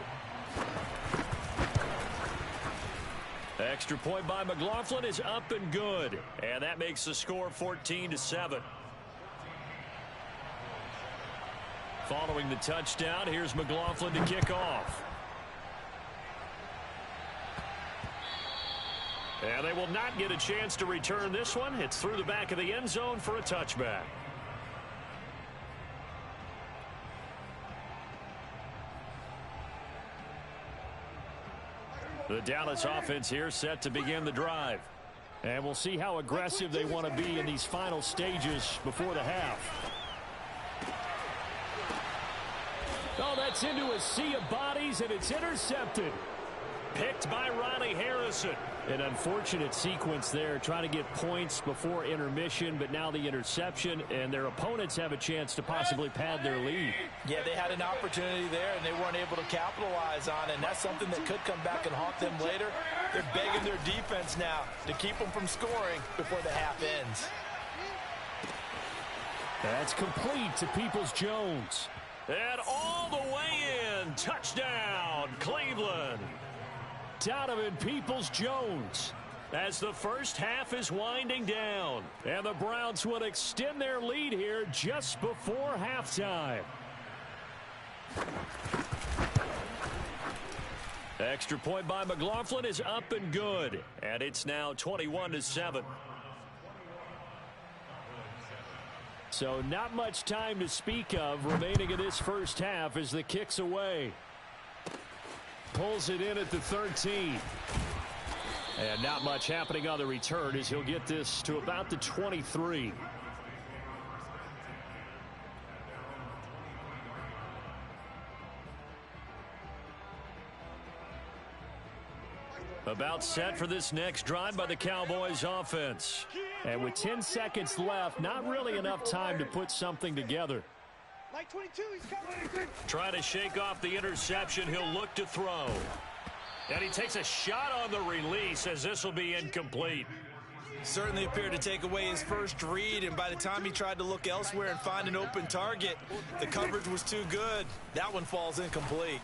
S1: Extra point by McLaughlin is up and good. And that makes the score 14-7. Following the touchdown, here's McLaughlin to kick off. And they will not get a chance to return this one. It's through the back of the end zone for a touchback. The Dallas offense here set to begin the drive.
S2: And we'll see how aggressive they want to be in these final stages before the half. Oh, that's into a sea of bodies, and it's intercepted.
S1: Picked by Ronnie Harrison.
S2: An unfortunate sequence there, trying to get points before intermission, but now the interception, and their opponents have a chance to possibly pad their lead.
S7: Yeah, they had an opportunity there, and they weren't able to capitalize on it, and that's something that could come back and haunt them later. They're begging their defense now to keep them from scoring before the half ends.
S2: That's complete to Peoples-Jones.
S1: And all the way in. Touchdown, Cleveland.
S2: Donovan Peoples-Jones.
S1: As the first half is winding down.
S2: And the Browns will extend their lead here just before halftime.
S1: Extra point by McLaughlin is up and good. And it's now 21-7.
S2: So not much time to speak of remaining in this first half as the kick's away. Pulls it in at the 13. And not much happening on the return as he'll get this to about the 23.
S1: About set for this next drive by the Cowboys offense.
S2: And with 10 seconds left, not really enough time to put something together.
S8: Mike 22, he's coming.
S1: Trying to shake off the interception. He'll look to throw. And he takes a shot on the release as this will be incomplete.
S3: Certainly appeared to take away his first read, and by the time he tried to look elsewhere and find an open target, the coverage was too good. That one falls incomplete.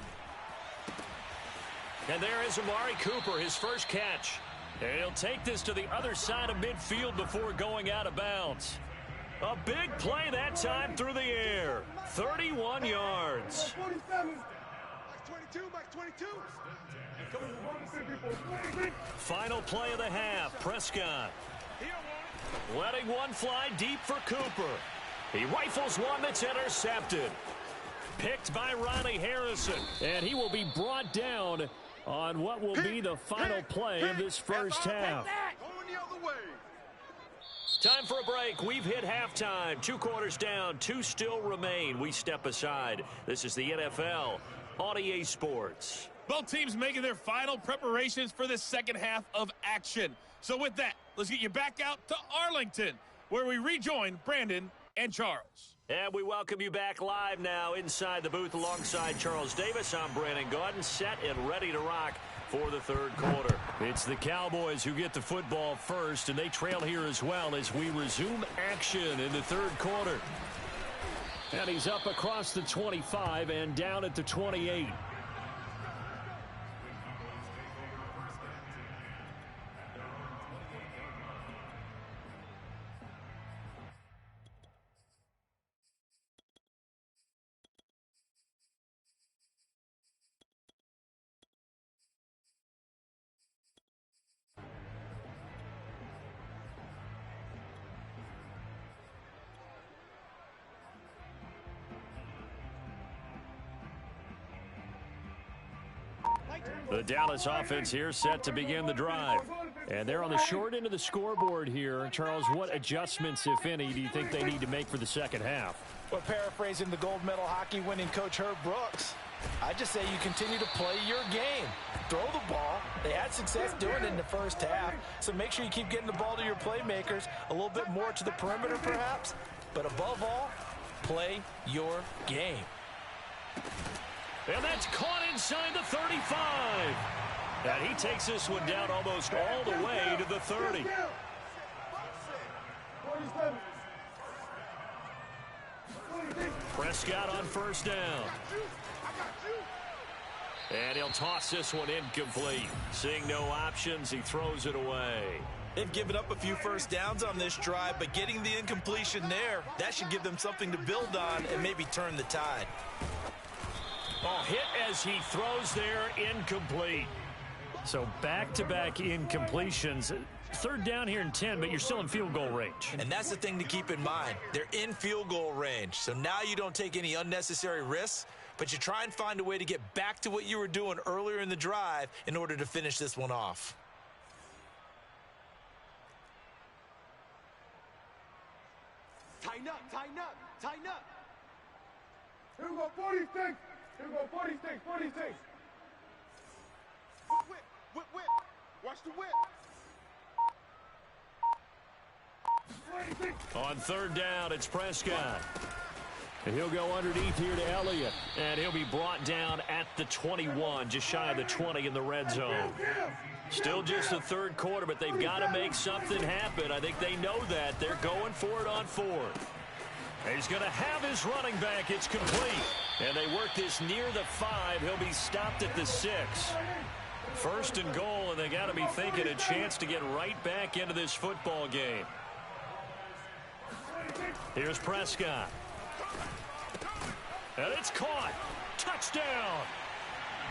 S1: And there is Amari Cooper, his first catch. And he'll take this to the other side of midfield before going out of bounds. A big play that time through the air. 31 yards. Final play of the half. Prescott letting one fly deep for Cooper. He rifles one that's intercepted. Picked by Ronnie Harrison.
S2: And he will be brought down on what will be the final play of this first half.
S1: Time for a break. We've hit halftime. 2 quarters down. 2 still remain. We step aside. This is the NFL on EA Sports.
S4: Both teams making their final preparations for the second half of action. So with that, let's get you back out to Arlington, where we rejoin Brandon and Charles.
S1: And we welcome you back live now inside the booth alongside Charles Davis. I'm Brandon Gaudin, set and ready to rock for the third quarter. It's the Cowboys who get the football first, and they trail here as well as we resume action in the third quarter. And he's up across the 25 and down at the 28. The Dallas offense here set to begin the drive. And they're on the short end of the scoreboard here. Charles, what adjustments, if any, do you think they need to make for the second half?
S7: Well, paraphrasing the gold medal hockey winning coach Herb Brooks, I just say you continue to play your game. Throw the ball. They had success doing it in the first half, so make sure you keep getting the ball to your playmakers, a little bit more to the perimeter perhaps, but above all, play your game.
S1: And that's caught inside the 35. And he takes this one down almost all the way to the 30. Prescott on first down. And he'll toss this one incomplete. Seeing no options, he throws it away.
S3: They've given up a few first downs on this drive, but getting the incompletion there, that should give them something to build on and maybe turn the tide.
S1: Oh, hit as he throws there, incomplete. So back-to-back incompletions. Third down here in 10, but you're still in field goal range.
S3: And that's the thing to keep in mind. They're in field goal range. So now you don't take any unnecessary risks, but you try and find a way to get back to what you were doing earlier in the drive in order to finish this one off.
S8: Tighten up, tighten up, tighten up.
S5: Here we go, 46. Here we go, 46, 46. Whip, whip, whip. Watch the whip. 26.
S1: On third down, it's Prescott. And he'll go underneath here to Elliott. And he'll be brought down at the 21, just shy of the 20 in the red zone. Still just the third quarter, but they've got to make something happen. I think they know that. They're going for it on fourth. He's going to have his running back. It's complete. And they work this near the 5. He'll be stopped at the 6. First and goal, and they got to be thinking a chance to get right back into this football game. Here's Prescott. And it's caught. Touchdown.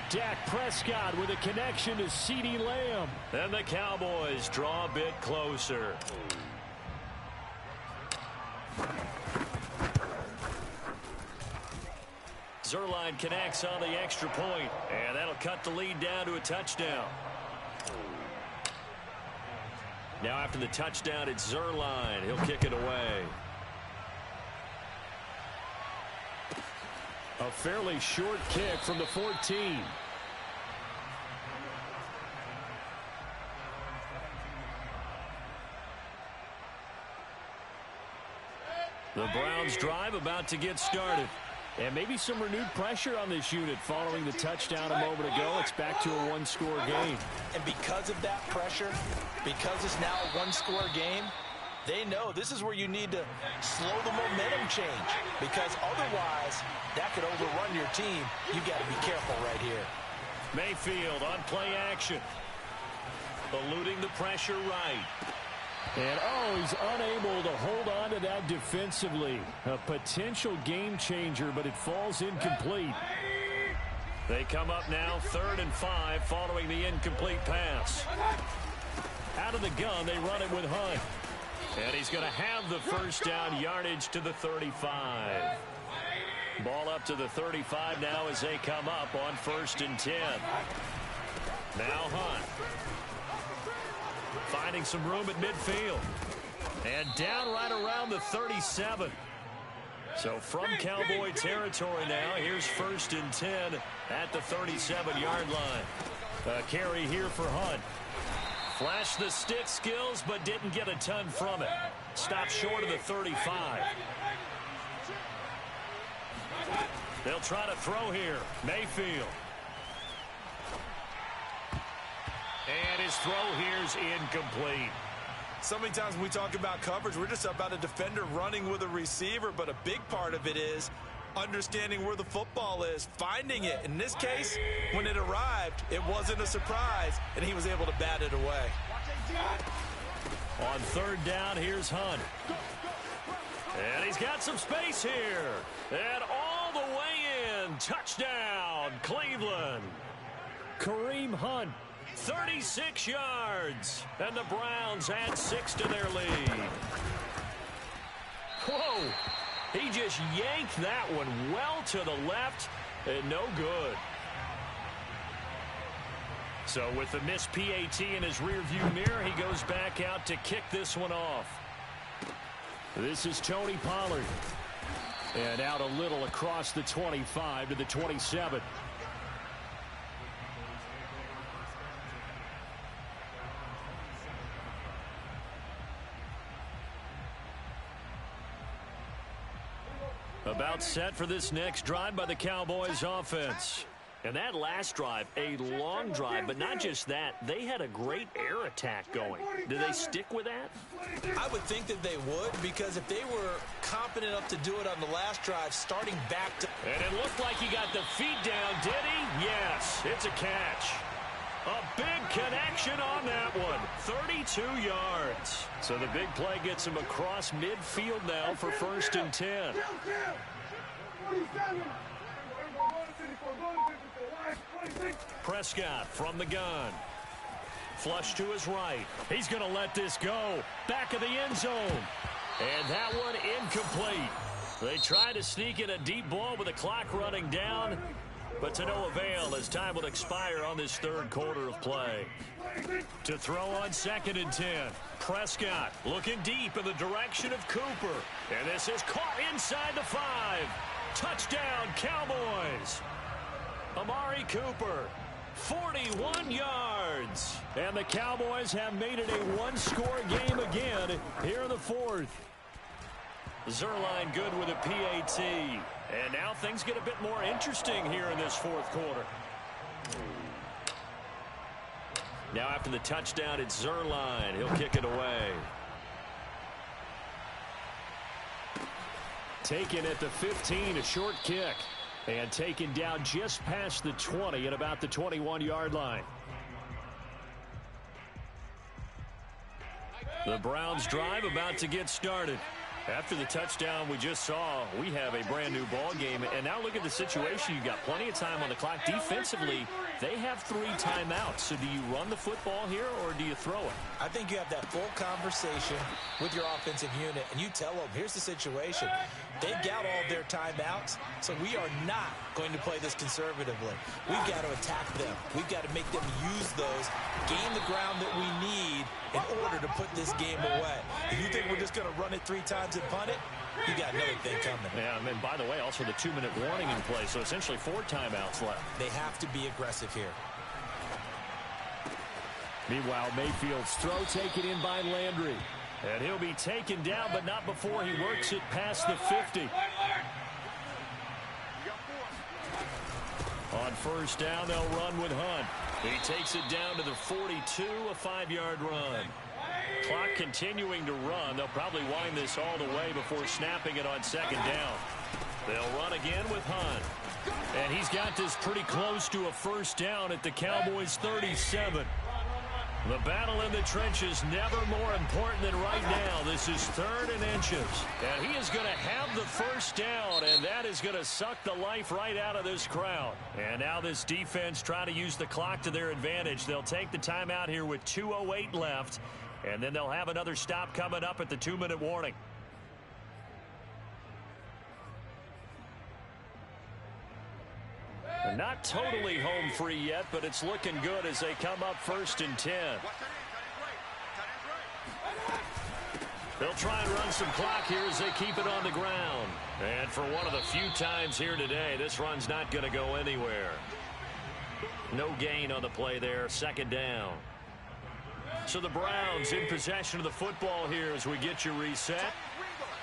S2: Dak Prescott with a connection to CeeDee Lamb.
S1: And the Cowboys draw a bit closer. Zuerlein connects on the extra point, and that'll cut the lead down to a touchdown. Now after the touchdown, it's Zuerlein. He'll kick it away.
S2: A fairly short kick from the 14.
S1: The Browns drive about to get started.
S2: And maybe some renewed pressure on this unit following the touchdown a moment ago. It's back to a one-score game.
S3: And because of that pressure, because it's now a one-score game, they know this is where you need to slow the momentum change, because otherwise that could overrun your team. You've got to be careful right here.
S1: Mayfield on play action. Eluding the pressure right.
S2: And, he's unable to hold on to that defensively. A potential game changer, but it falls incomplete.
S1: They come up now 3rd and 5 following the incomplete pass. Out of the gun, they run it with Hunt. And he's going to have the first down, yardage to the 35. Ball up to the 35 now as they come up on 1st and 10. Now Hunt. Finding some room at midfield. And down right around the 37. So from Cowboy territory now, here's 1st and 10 at the 37-yard line. A carry here for Hunt. Flashed the stick skills, but didn't get a ton from it. Stopped short of the 35. They'll try to throw here. Mayfield. And his throw here's incomplete.
S3: So many times when we talk about coverage, we're just about a defender running with a receiver, but a big part of it is understanding where the football is, finding it. In this case, when it arrived, it wasn't a surprise, and he was able to bat it away.
S1: On third down, here's Hunt. And he's got some space here. And all the way in. Touchdown, Cleveland.
S2: Kareem Hunt.
S1: 36 yards. And the Browns add 6 to their lead. Whoa. He just yanked that one well to the left and no good. So with the missed PAT in his rearview mirror, he goes back out to kick this one off.
S2: This is Tony Pollard. And out a little across the 25 to the 27.
S1: About set for this next drive by the Cowboys offense. And that last drive, a long drive, but not just that. They had a great air attack going. Do they stick with that?
S3: I would think that they would, because if they were confident enough to do it on the last drive, starting back to...
S1: And it looked like he got the feet down, did he? Yes, it's a catch. A big connection on that one. 32 yards. So the big play gets him across midfield now for 1st and 10. Prescott from the gun. Flush to his right. He's going to let this go. Back of the end zone. And that one incomplete. They try to sneak in a deep ball with the clock running down, but to no avail as time will expire on this third quarter of play. To throw on 2nd and 10. Prescott looking deep in the direction of Cooper. And this is caught inside the 5. Touchdown, Cowboys. Amari Cooper, 41 yards.
S2: And the Cowboys have made it a one-score game again here in the 4th.
S1: Zuerlein good with a PAT. And now things get a bit more interesting here in this 4th quarter. Now after the touchdown, it's Zuerlein. He'll kick it away.
S2: Taken at the 15, a short kick. And taken down just past the 20 at about the 21-yard line.
S1: The Browns drive about to get started. After the touchdown we just saw, we have a brand new ball game. And now look at the situation. You've got plenty of time on the clock. Defensively, they have 3 timeouts. So do you run the football here or do you throw it?
S3: I think you have that full conversation with your offensive unit, and you tell them, here's the situation. They've got all their timeouts, so we are not going to play this conservatively. We've got to attack them. We've got to make them use those, gain the ground that we need in order to put this game away. If you think we're just going to run it 3 times and punt it, you got another thing coming.
S1: Yeah, and by the way, also the 2-minute warning in play, so essentially 4 timeouts left.
S3: They have to be aggressive here.
S2: Meanwhile, Mayfield's throw taken in by Landry.
S1: And he'll be taken down, but not before he works it past the 50. On 1st down, they'll run with Hunt. He takes it down to the 42, a 5-yard run. Clock continuing to run. They'll probably wind this all the way before snapping it on 2nd down. They'll run again with Hunt. And he's got this pretty close to a 1st down at the Cowboys' 37. The battle in the trenches never more important than right now. This is 3rd and inches. And he is going to have the 1st down, and that is going to suck the life right out of this crowd. And now this defense trying to use the clock to their advantage. They'll take the timeout here with 2:08 left, and then they'll have another stop coming up at the 2-minute warning. They're not totally home free yet, but it's looking good as they come up 1st and 10. They'll try and run some clock here as they keep it on the ground. And for one of the few times here today, this run's not going to go anywhere. No gain on the play there, 2nd down. So the Browns in possession of the football here as we get you reset.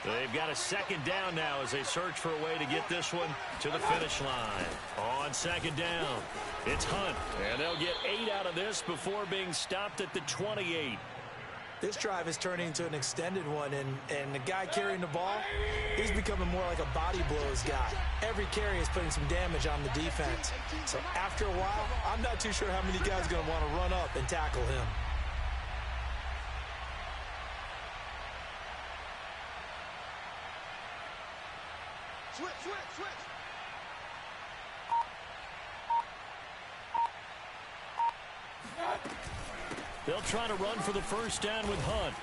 S1: They've got a second down now as they search for a way to get this one to the finish line. On second down, it's Hunt. And they'll get 8 out of this before being stopped at the 28.
S3: This drive is turning into an extended one, and the guy carrying the ball, he's becoming more like a body blows guy. Every carry is putting some damage on the defense. So after a while, I'm not too sure how many guys are going to want to run up and tackle him.
S5: Switch, switch, switch.
S1: They'll try to run for the first down with Hunt.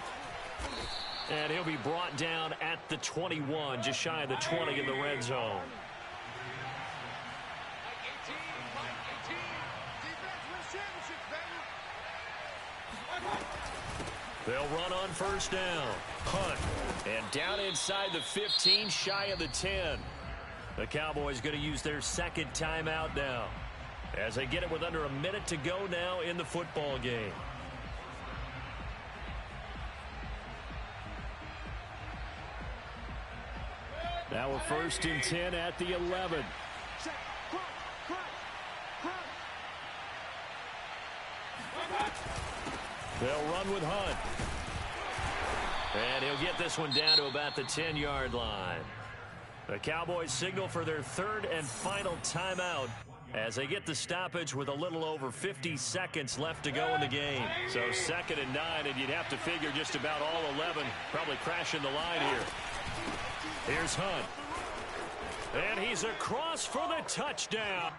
S1: And he'll be brought down at the 21, just shy of the 20 in the red zone. They'll run on first down. Hunt. And down inside the 15, shy of the 10. The Cowboys going to use their second timeout now, as they get it with under a minute to go now in the football game. Now we're first and 10 at the 11. They'll run with Hunt. And he'll get this one down to about the 10-yard line. The Cowboys signal for their third and final timeout as they get the stoppage with a little over 50 seconds left to go in the game. So 2nd and 9, and you'd have to figure just about all 11 probably crashing the line here. Here's Hunt. And he's across for the touchdown.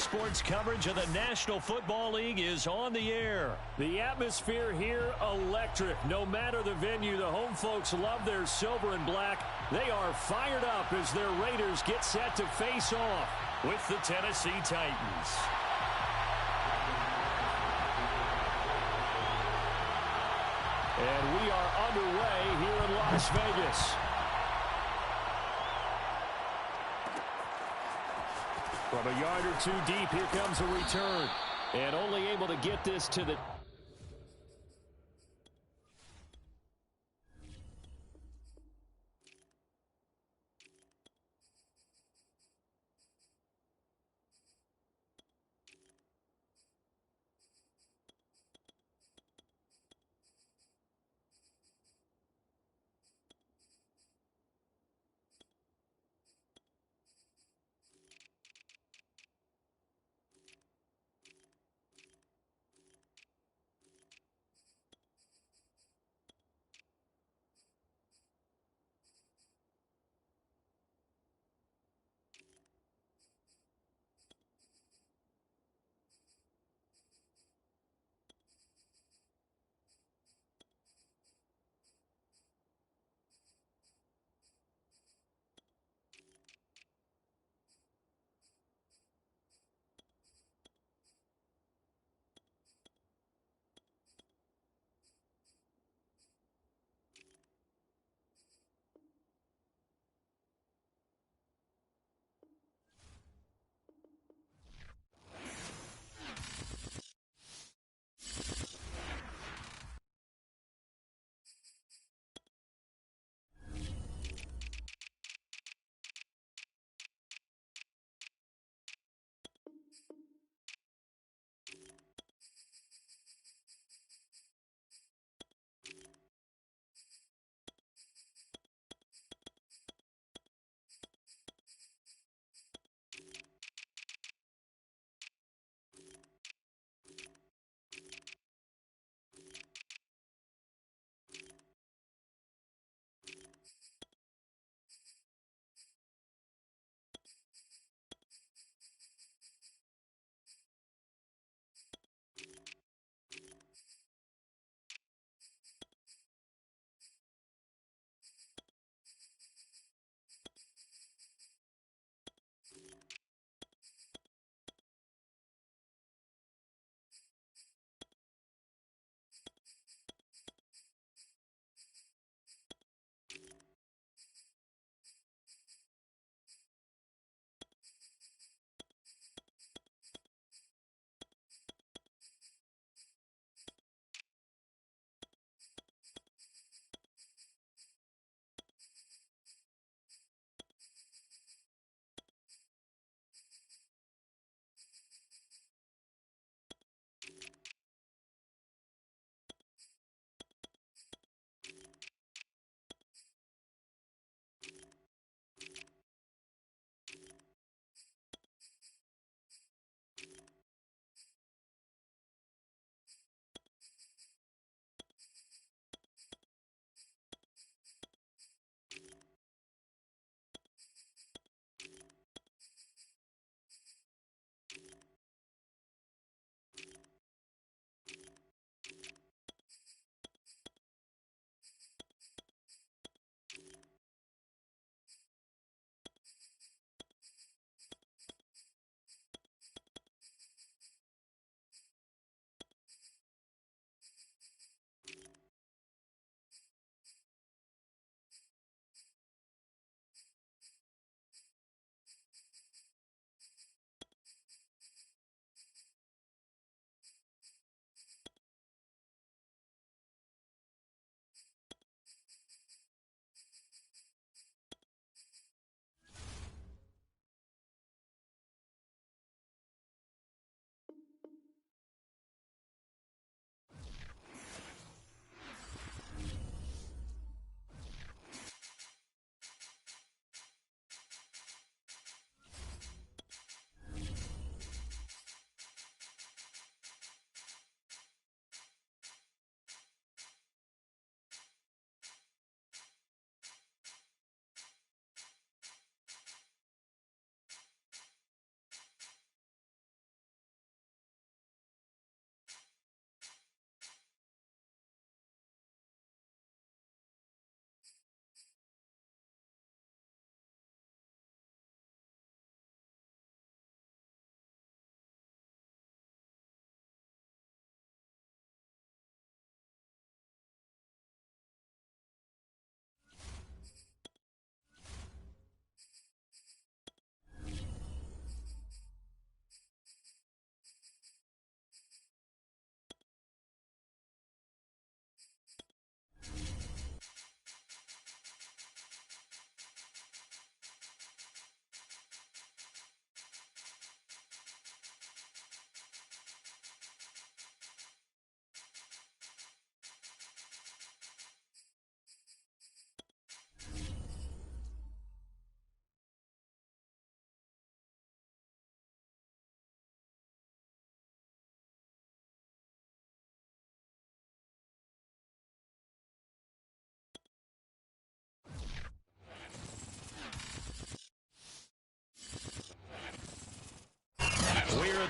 S1: Sports coverage of the National Football League is on the air.
S2: The atmosphere here, electric. No matter the venue, the home folks love their silver and black. They are fired up as their Raiders get set to face off
S1: with the Tennessee Titans.
S2: And we are underway here in Las Vegas. From a yard or two deep, here comes a return. And only able to get this to the...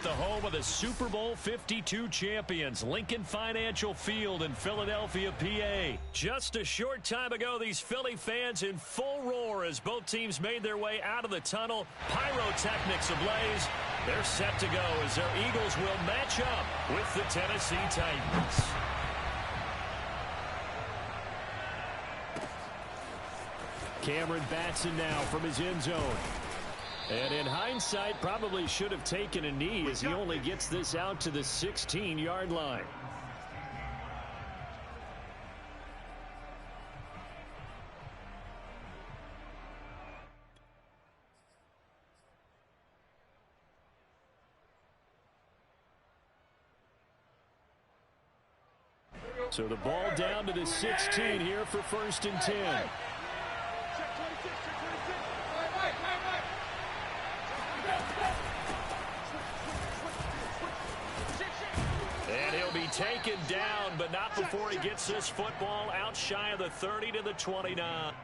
S1: at the home of the Super Bowl 52 champions, Lincoln Financial Field in Philadelphia, PA. Just a short time ago, these Philly fans in full roar as both teams made their way out of the tunnel. Pyrotechnics ablaze. They're set to go as their Eagles will match up with the Tennessee Titans.
S2: Cameron Batson now from his end zone. And in hindsight, probably should have taken a knee as he only gets this out to the 16-yard line. So the ball down to the 16 here for 1st and 10.
S1: And he'll be taken down, but not before he gets this football out shy of the 30 to the 29.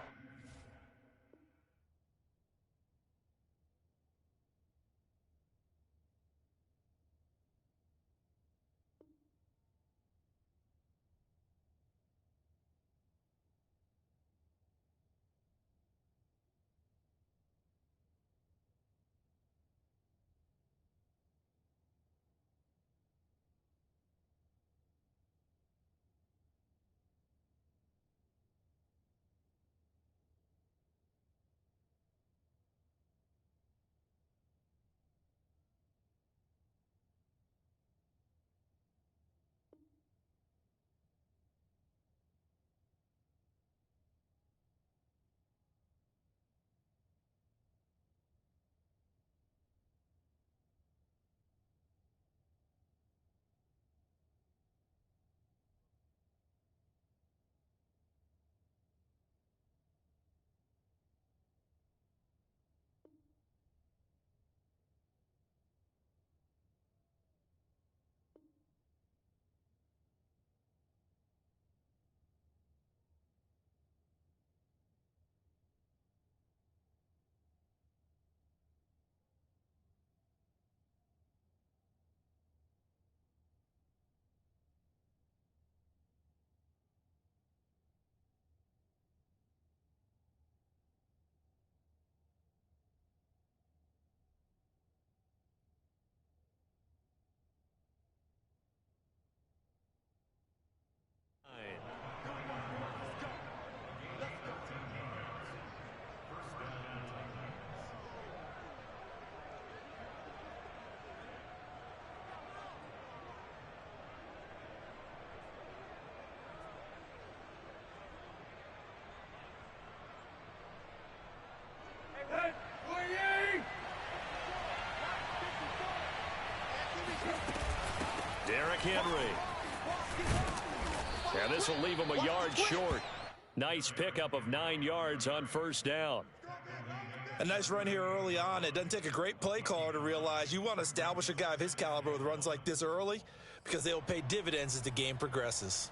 S1: Derrick Henry. And this will leave him a yard short. Nice pickup of 9 yards on 1st down.
S3: A nice run here early on. It doesn't take a great play caller to realize you want to establish a guy of his caliber with runs like this early because they will pay dividends as the game progresses.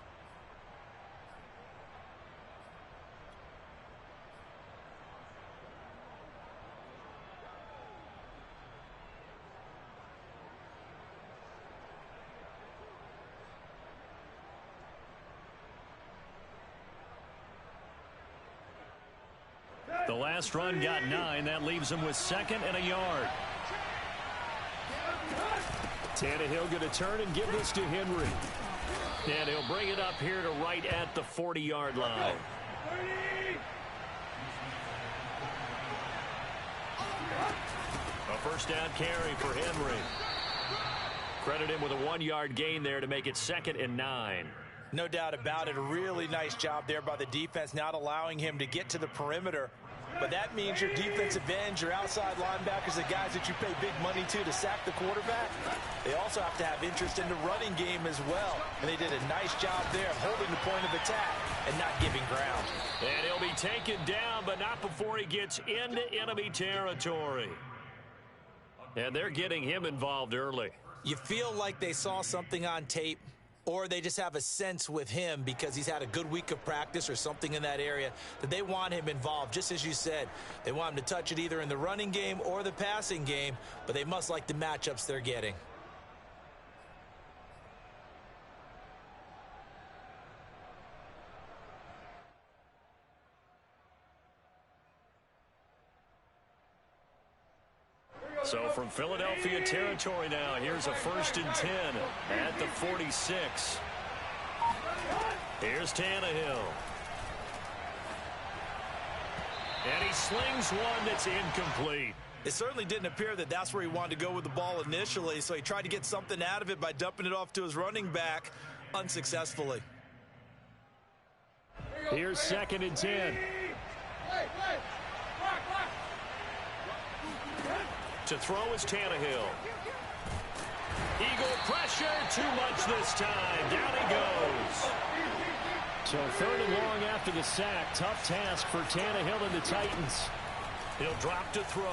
S1: The last run got 9. That leaves him with 2nd and a yard. Tannehill going to turn and give this to Henry. And he'll bring it up here to right at the 40-yard line. A 1st down carry for Henry. Credit him with a 1-yard gain there to make it 2nd and 9.
S3: No doubt about it. A really nice job there by the defense, not allowing him to get to the perimeter. But that means your defensive ends, your outside linebackers, the guys that you pay big money to sack the quarterback, they also have to have interest in the running game as well. And they did a nice job there of holding the point of attack and not giving ground.
S1: And he'll be taken down, but not before he gets into enemy territory. And they're getting him involved early.
S3: You feel like they saw something on tape, or they just have a sense with him because he's had a good week of practice or something in that area that they want him involved. Just as you said, they want him to touch it either in the running game or the passing game, but they must like the matchups they're getting.
S1: So from Philadelphia territory now, here's a 1st and 10 at the 46. Here's Tannehill. And he slings one that's incomplete.
S3: It certainly didn't appear that that's where he wanted to go with the ball initially, so he tried to get something out of it by dumping it off to his running back unsuccessfully.
S2: Here's 2nd and 10.
S1: To throw is Tannehill. Eagle pressure, too much this time. Down he goes.
S2: So 3rd and long after the sack. Tough task for Tannehill and the Titans.
S1: He'll drop to throw.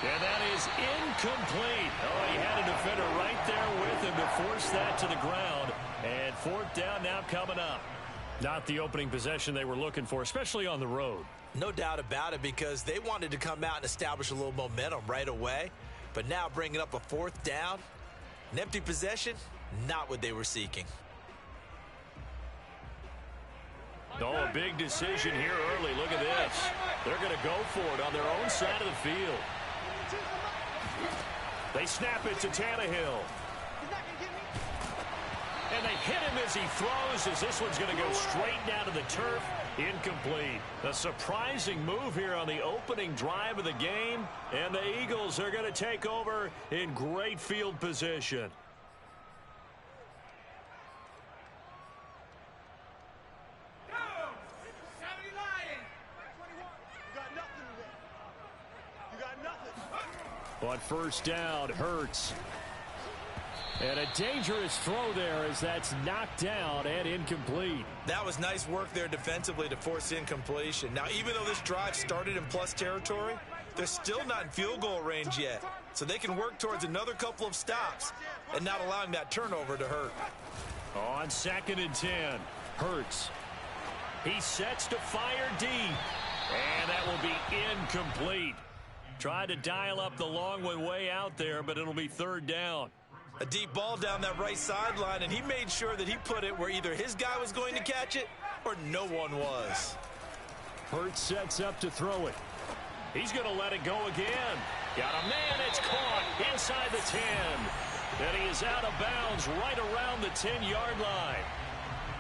S1: And that is incomplete. Oh, he had a defender right there with him to force that to the ground. And 4th down now coming up.
S2: Not the opening possession they were looking for, especially on the road.
S3: No doubt about it, because they wanted to come out and establish a little momentum right away. But now bringing up a 4th down, an empty possession, not what they were seeking.
S1: Oh, a big decision here early. Look at this. They're going to go for it on their own side of the field. They snap it to Tannehill. And they hit him as he throws, as this one's going to go straight down to the turf. Incomplete. A surprising move here on the opening drive of the game. And the Eagles are going to take over in great field position.
S2: But 1st down, Hurts. And a dangerous throw there as that's knocked down and incomplete.
S3: That was nice work there defensively to force incompletion. Now, even though this drive started in plus territory, they're still not in field goal range yet. So they can work towards another couple of stops and not allowing that turnover to hurt.
S2: On 2nd and 10, Hurts.
S1: He sets to fire deep. And that will be incomplete. Tried to dial up the long one way out there, but it'll be 3rd down.
S3: A deep ball down that right sideline, and he made sure that he put it where either his guy was going to catch it or no one was.
S2: Hurts sets up to throw it.
S1: He's going to let it go again. Got a man, it's caught inside the 10. And he is out of bounds right around the 10-yard line.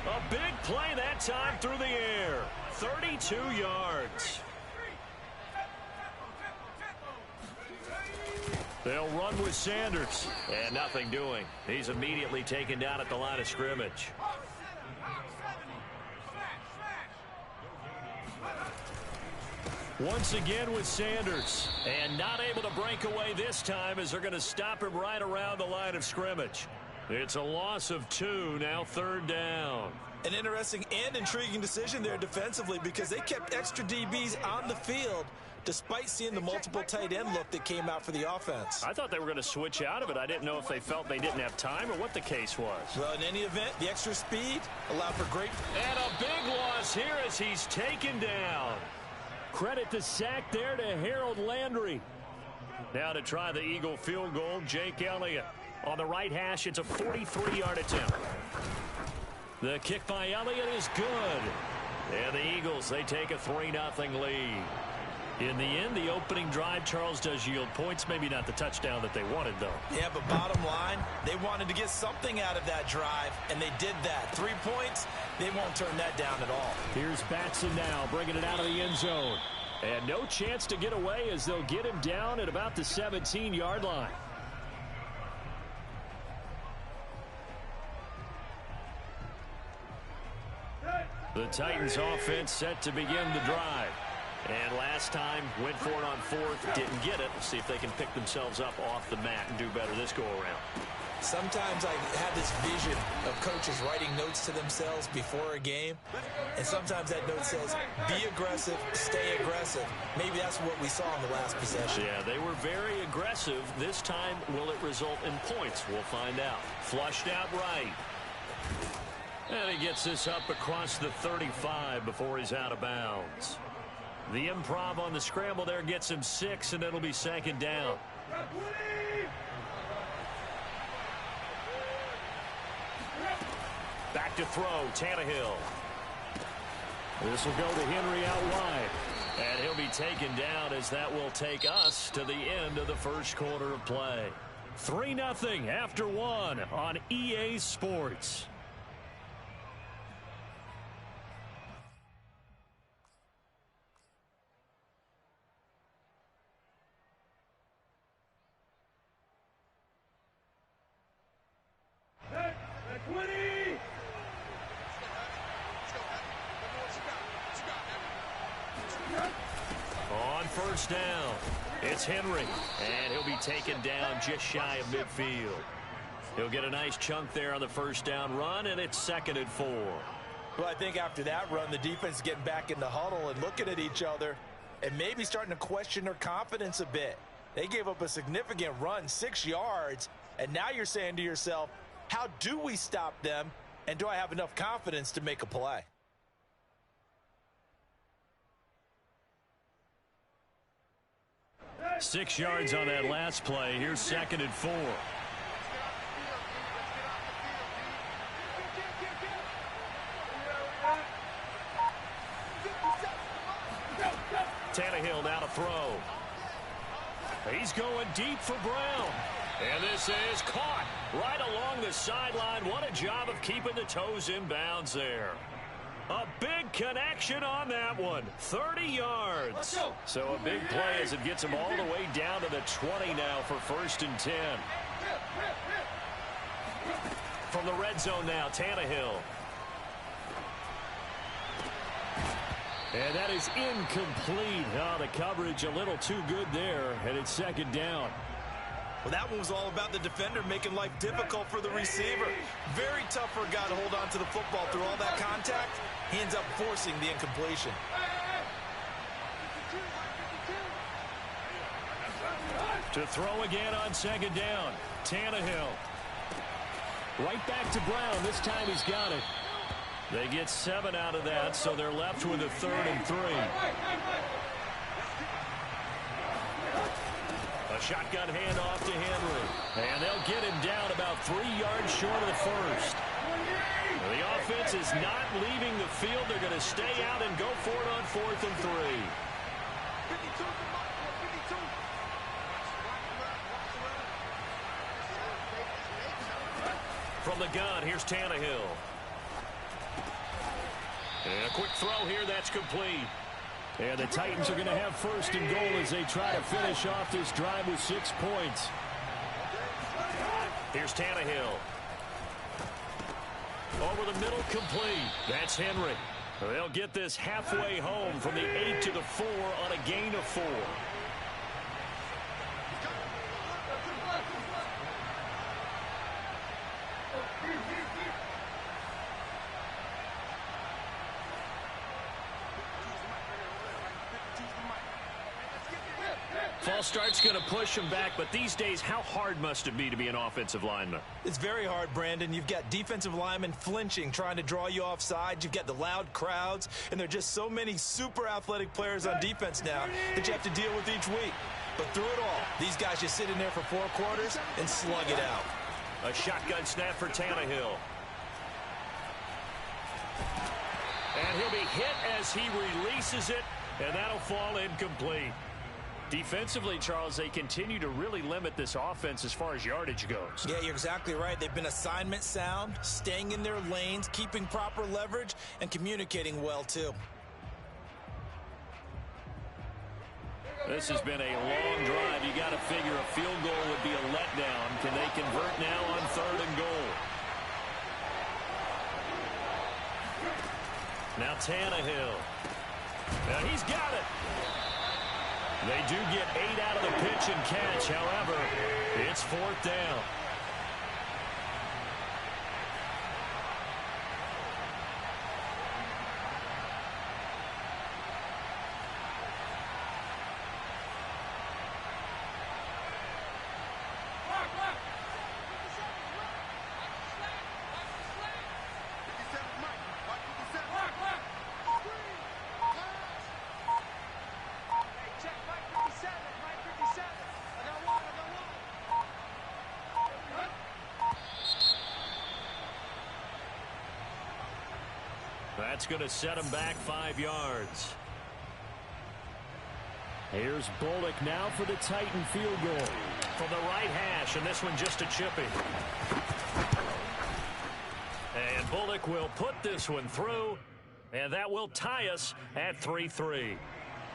S1: A big play that time through the air. 32 yards. They'll run with Sanders. And nothing doing. He's immediately taken down at the line of scrimmage. Once again with Sanders. And not able to break away this time as they're going to stop him right around the line of scrimmage. It's a loss of 2, now 3rd down.
S3: An interesting and intriguing decision there defensively, because they kept extra DBs on the field despite seeing the multiple tight end look that came out for the offense.
S2: I thought they were going to switch out of it. I didn't know if they felt they didn't have time or what the case was.
S3: Well, in any event, the extra speed allowed for great...
S1: And a big loss here as he's taken down.
S2: Credit the sack there to Harold Landry.
S1: Now to try the Eagle field goal, Jake Elliott. On the right hash, it's a 43-yard attempt. The kick by Elliott is good. And the Eagles, they take a 3-0 lead. In the end, the opening drive, Charles, does yield points. Maybe not the touchdown that they wanted, though.
S3: Yeah, but bottom line, they wanted to get something out of that drive, and they did that. 3 points, they won't turn that down at all.
S2: Here's Batson now, bringing it out of the end zone. And no chance to get away as they'll get him down at about the 17-yard line.
S1: The Titans offense set to begin the drive. And last time, went for it on 4th, didn't get it. See if they can pick themselves up off the mat and do better this go-around.
S3: Sometimes I have this vision of coaches writing notes to themselves before a game, and sometimes that note says, be aggressive, stay aggressive. Maybe that's what we saw in the last possession.
S1: Yeah, they were very aggressive. This time, will it result in points? We'll find out. Flushed out right. And he gets this up across the 35 before he's out of bounds. The improv on the scramble there gets him 6, and it'll be 2nd down. Back to throw, Tannehill.
S2: This will go to Henry out wide.
S1: And he'll be taken down as that will take us to the end of the first quarter of play. 3-0 after 1 on EA Sports. First down. It's Henry, and he'll be taken down just shy of midfield. He'll get a nice chunk there on the first down run, and it's 2nd and 4.
S3: Well, I think after that run, the defense is getting back in the huddle and looking at each other and maybe starting to question their confidence a bit. They gave up a significant run, 6 yards, and now you're saying to yourself, how do we stop them, and do I have enough confidence to make a play?
S1: Six yards on that last play. Here's 2nd and 4. Tannehill now to throw. He's going deep for Brown. And this is caught right along the sideline. What a job of keeping the toes in bounds there. A big connection on that one. 30 yards. So a big play as it gets him all the way down to the 20 now for 1st and 10. From the red zone now, Tannehill. And that is incomplete. Oh, the coverage a little too good there, and it's 2nd down.
S3: Well, that one was all about the defender making life difficult for the receiver. Very tough for a guy to hold on to the football through all that contact. He ends up forcing the incompletion.
S1: To throw again on 2nd down. Tannehill. Right back to Brown. This time he's got it. They get 7 out of that, so they're left with a 3rd and 3. A shotgun handoff to Henry. And they'll get him down about 3 yards short of the first. The offense is not leaving the field. They're going to stay out and go for it on 4th and 3. From the gun, here's Tannehill. And a quick throw here, that's complete. And the Titans are going to have 1st and goal as they try to finish off this drive with 6 points. Here's Tannehill. Over the middle, complete. That's Henry. They'll get this halfway home from the 8 to the 4 on a gain of 4. False start's going to push him back, but these days, how hard must it be to be an offensive lineman?
S3: It's very hard, Brandon. You've got defensive linemen flinching, trying to draw you off sides. You've got the loud crowds, and there are just so many super athletic players on defense now that you have to deal with each week. But through it all, these guys just sit in there for 4 quarters and slug it out.
S1: A shotgun snap for Tannehill. And he'll be hit as he releases it, and that'll fall incomplete. Defensively, Charles, they continue to really limit this offense as far as yardage goes.
S3: Yeah, you're exactly right. They've been assignment sound, staying in their lanes, keeping proper leverage, and communicating well, too.
S1: This has been a long drive. You got to figure a field goal would be a letdown. Can they convert now on 3rd and goal? Now Tannehill. Now he's got it. They do get 8 out of the pitch and catch. However, it's 4th down. That's going to set him back 5 yards.
S2: Here's Bullock now for the Titan field goal.
S1: From the right hash, and this one just a chippy. And Bullock will put this one through, and that will tie us at 3-3.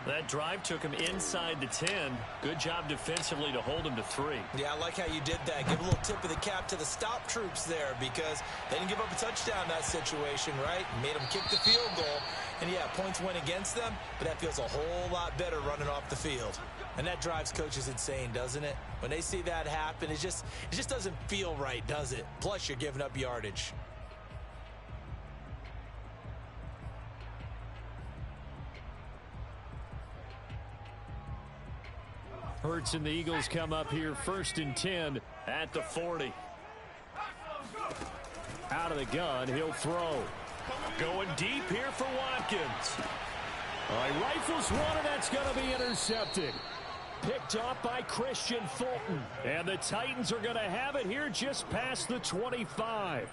S1: That drive took him inside the 10. Good job defensively to hold him to 3.
S3: Yeah, I like how you did that. Give a little tip of the cap to the stop troops there because they didn't give up a touchdown in that situation, right? Made them kick the field goal. And, yeah, points went against them, but that feels a whole lot better running off the field. And that drives coaches insane, doesn't it? When they see that happen, it just doesn't feel right, does it? Plus, you're giving up yardage.
S2: Hurts and the Eagles come up here 1st and 10 at the 40. Out of the gun, he'll throw.
S1: Going deep here for Watkins.
S2: All right, rifles one, and that's going to be intercepted. Picked off by Christian Fulton. And the Titans are going to have it here just past the 25.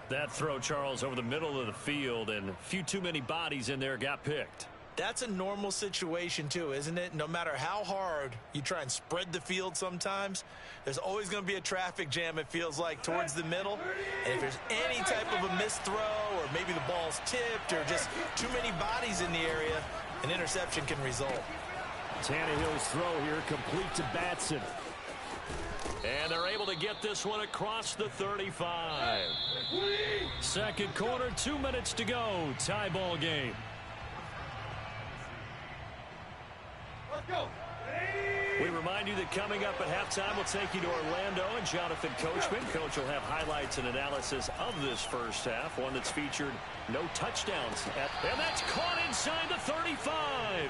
S1: That throw, Charles, over the middle of the field, and a few too many bodies in there got picked.
S3: That's a normal situation, too, isn't it? No matter how hard you try and spread the field sometimes, there's always going to be a traffic jam, it feels like, towards the middle. And if there's any type of a missed throw or maybe the ball's tipped or just too many bodies in the area, an interception can result.
S2: Tannehill's throw here complete to Batson.
S1: And they're able to get this one across the 35.
S2: Second quarter, 2 minutes to go. Tie ball game.
S1: We remind you that coming up at halftime, we'll take you to Orlando and Jonathan Coachman. Coach will have highlights and analysis of this first half, one that's featured no touchdowns. And that's caught inside the 35.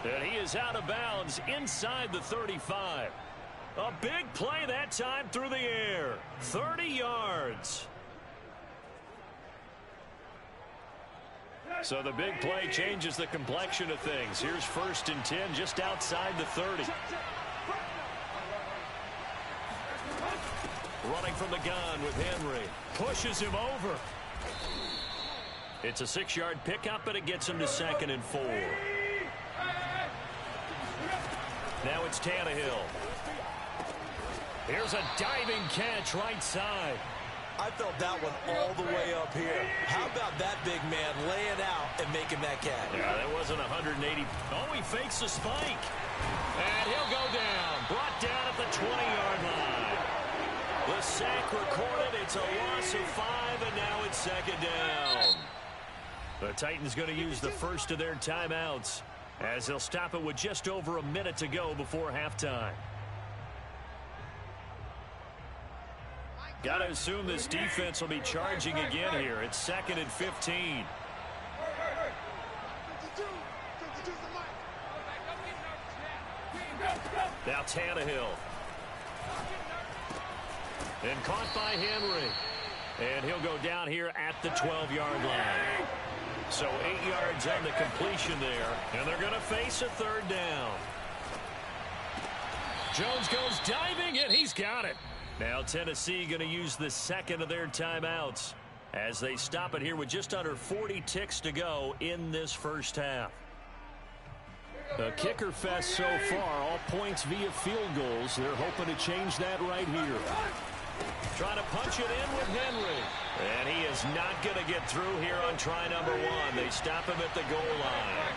S1: And he is out of bounds inside the 35. A big play that time through the air. 30 yards. So the big play changes the complexion of things. Here's 1st and 10 just outside the 30. Running from the gun with Henry. Pushes him over. It's a 6-yard pickup, and it gets him to 2nd and 4. Now it's Tannehill. Here's a diving catch right side.
S3: I felt that one all the way up here. How about that big man laying out and making that catch?
S1: Yeah, that wasn't 180. Oh, he fakes the spike. And he'll go down. Brought down at the 20-yard line. The sack recorded. It's a loss of 5, and now it's 2nd down. The Titans going to use the first of their timeouts as they'll stop it with just over a minute to go before halftime. Got to assume this defense will be charging again here. It's 2nd and 15. Now Tannehill. And caught by Henry. And he'll go down here at the 12-yard line. So 8 yards on the completion there. And they're going to face a 3rd down. Jones goes diving, and he's got it. Now Tennessee going to use the 2nd of their timeouts as they stop it here with just under 40 ticks to go in this first half.
S2: A kicker fest so far, all points via field goals. They're hoping to change that right here.
S1: Trying to punch it in with Henry. And he is not going to get through here on try number 1. They stop him at the goal line.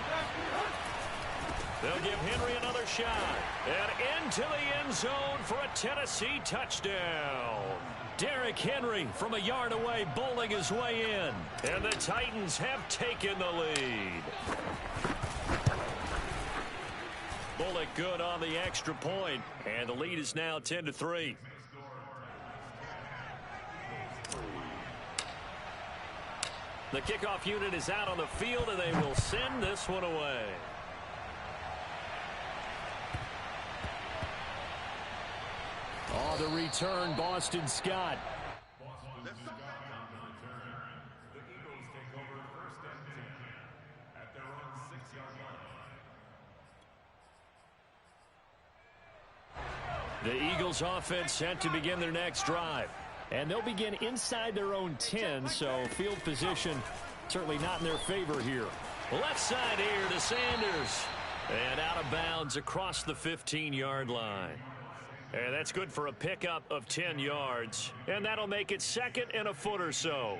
S1: They'll give Henry another shot. And into the end zone for a Tennessee touchdown.
S2: Derrick Henry from a yard away bowling his way in.
S1: And the Titans have taken the lead. Bullock good on the extra point. And the lead is now 10-3. The kickoff unit is out on the field, and they will send this one away.
S2: Oh, the return, Boston Scott.
S1: The Eagles offense set to begin their next drive.
S2: And they'll begin inside their own 10, so field position certainly not in their favor here.
S1: Left side here to Sanders. And out of bounds across the 15-yard line. And that's good for a pickup of 10 yards. And that'll make it 2nd and a foot or so.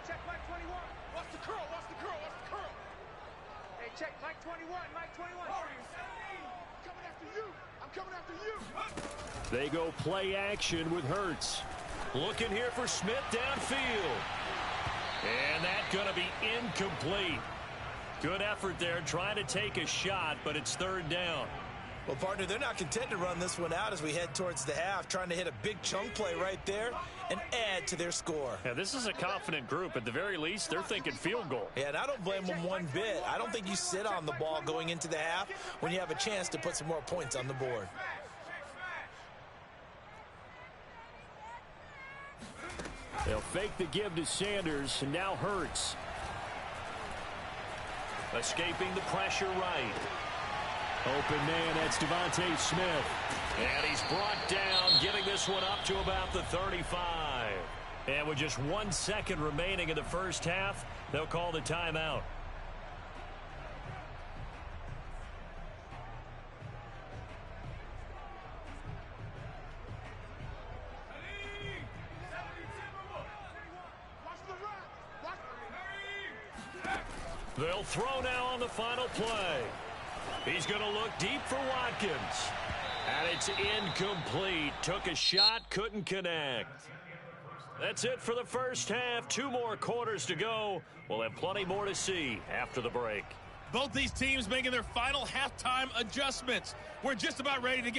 S8: Check Mike 21. Watch the curl, watch the curl, watch the curl. Hey, check Mike 21, Mike 21. I'm coming after you. I'm coming after you.
S2: They go play action with Hurts.
S1: Looking here for Smith downfield. And that's going to be incomplete. Good effort there trying to take a shot, but it's 3rd down.
S3: Well, partner, they're not content to run this one out as we head towards the half, trying to hit a big chunk play right there and add to their score.
S1: Yeah, this is a confident group. At the very least, they're thinking field goal.
S3: Yeah, and I don't blame them one bit. I don't think you sit on the ball going into the half when you have a chance to put some more points on the board.
S2: They'll fake the give to Sanders, and now Hurts.
S1: Escaping the pressure right.
S2: Open man, that's Devontae Smith.
S1: And he's brought down, getting this one up to about the 35. And with just 1 second remaining in the first half, they'll call the timeout. They'll throw now on the final play. He's going to look deep for Watkins. And it's incomplete. Took a shot, couldn't connect. That's it for the first half. 2 more quarters to go. We'll have plenty more to see after the break.
S4: Both these teams making their final halftime adjustments. We're just about ready to get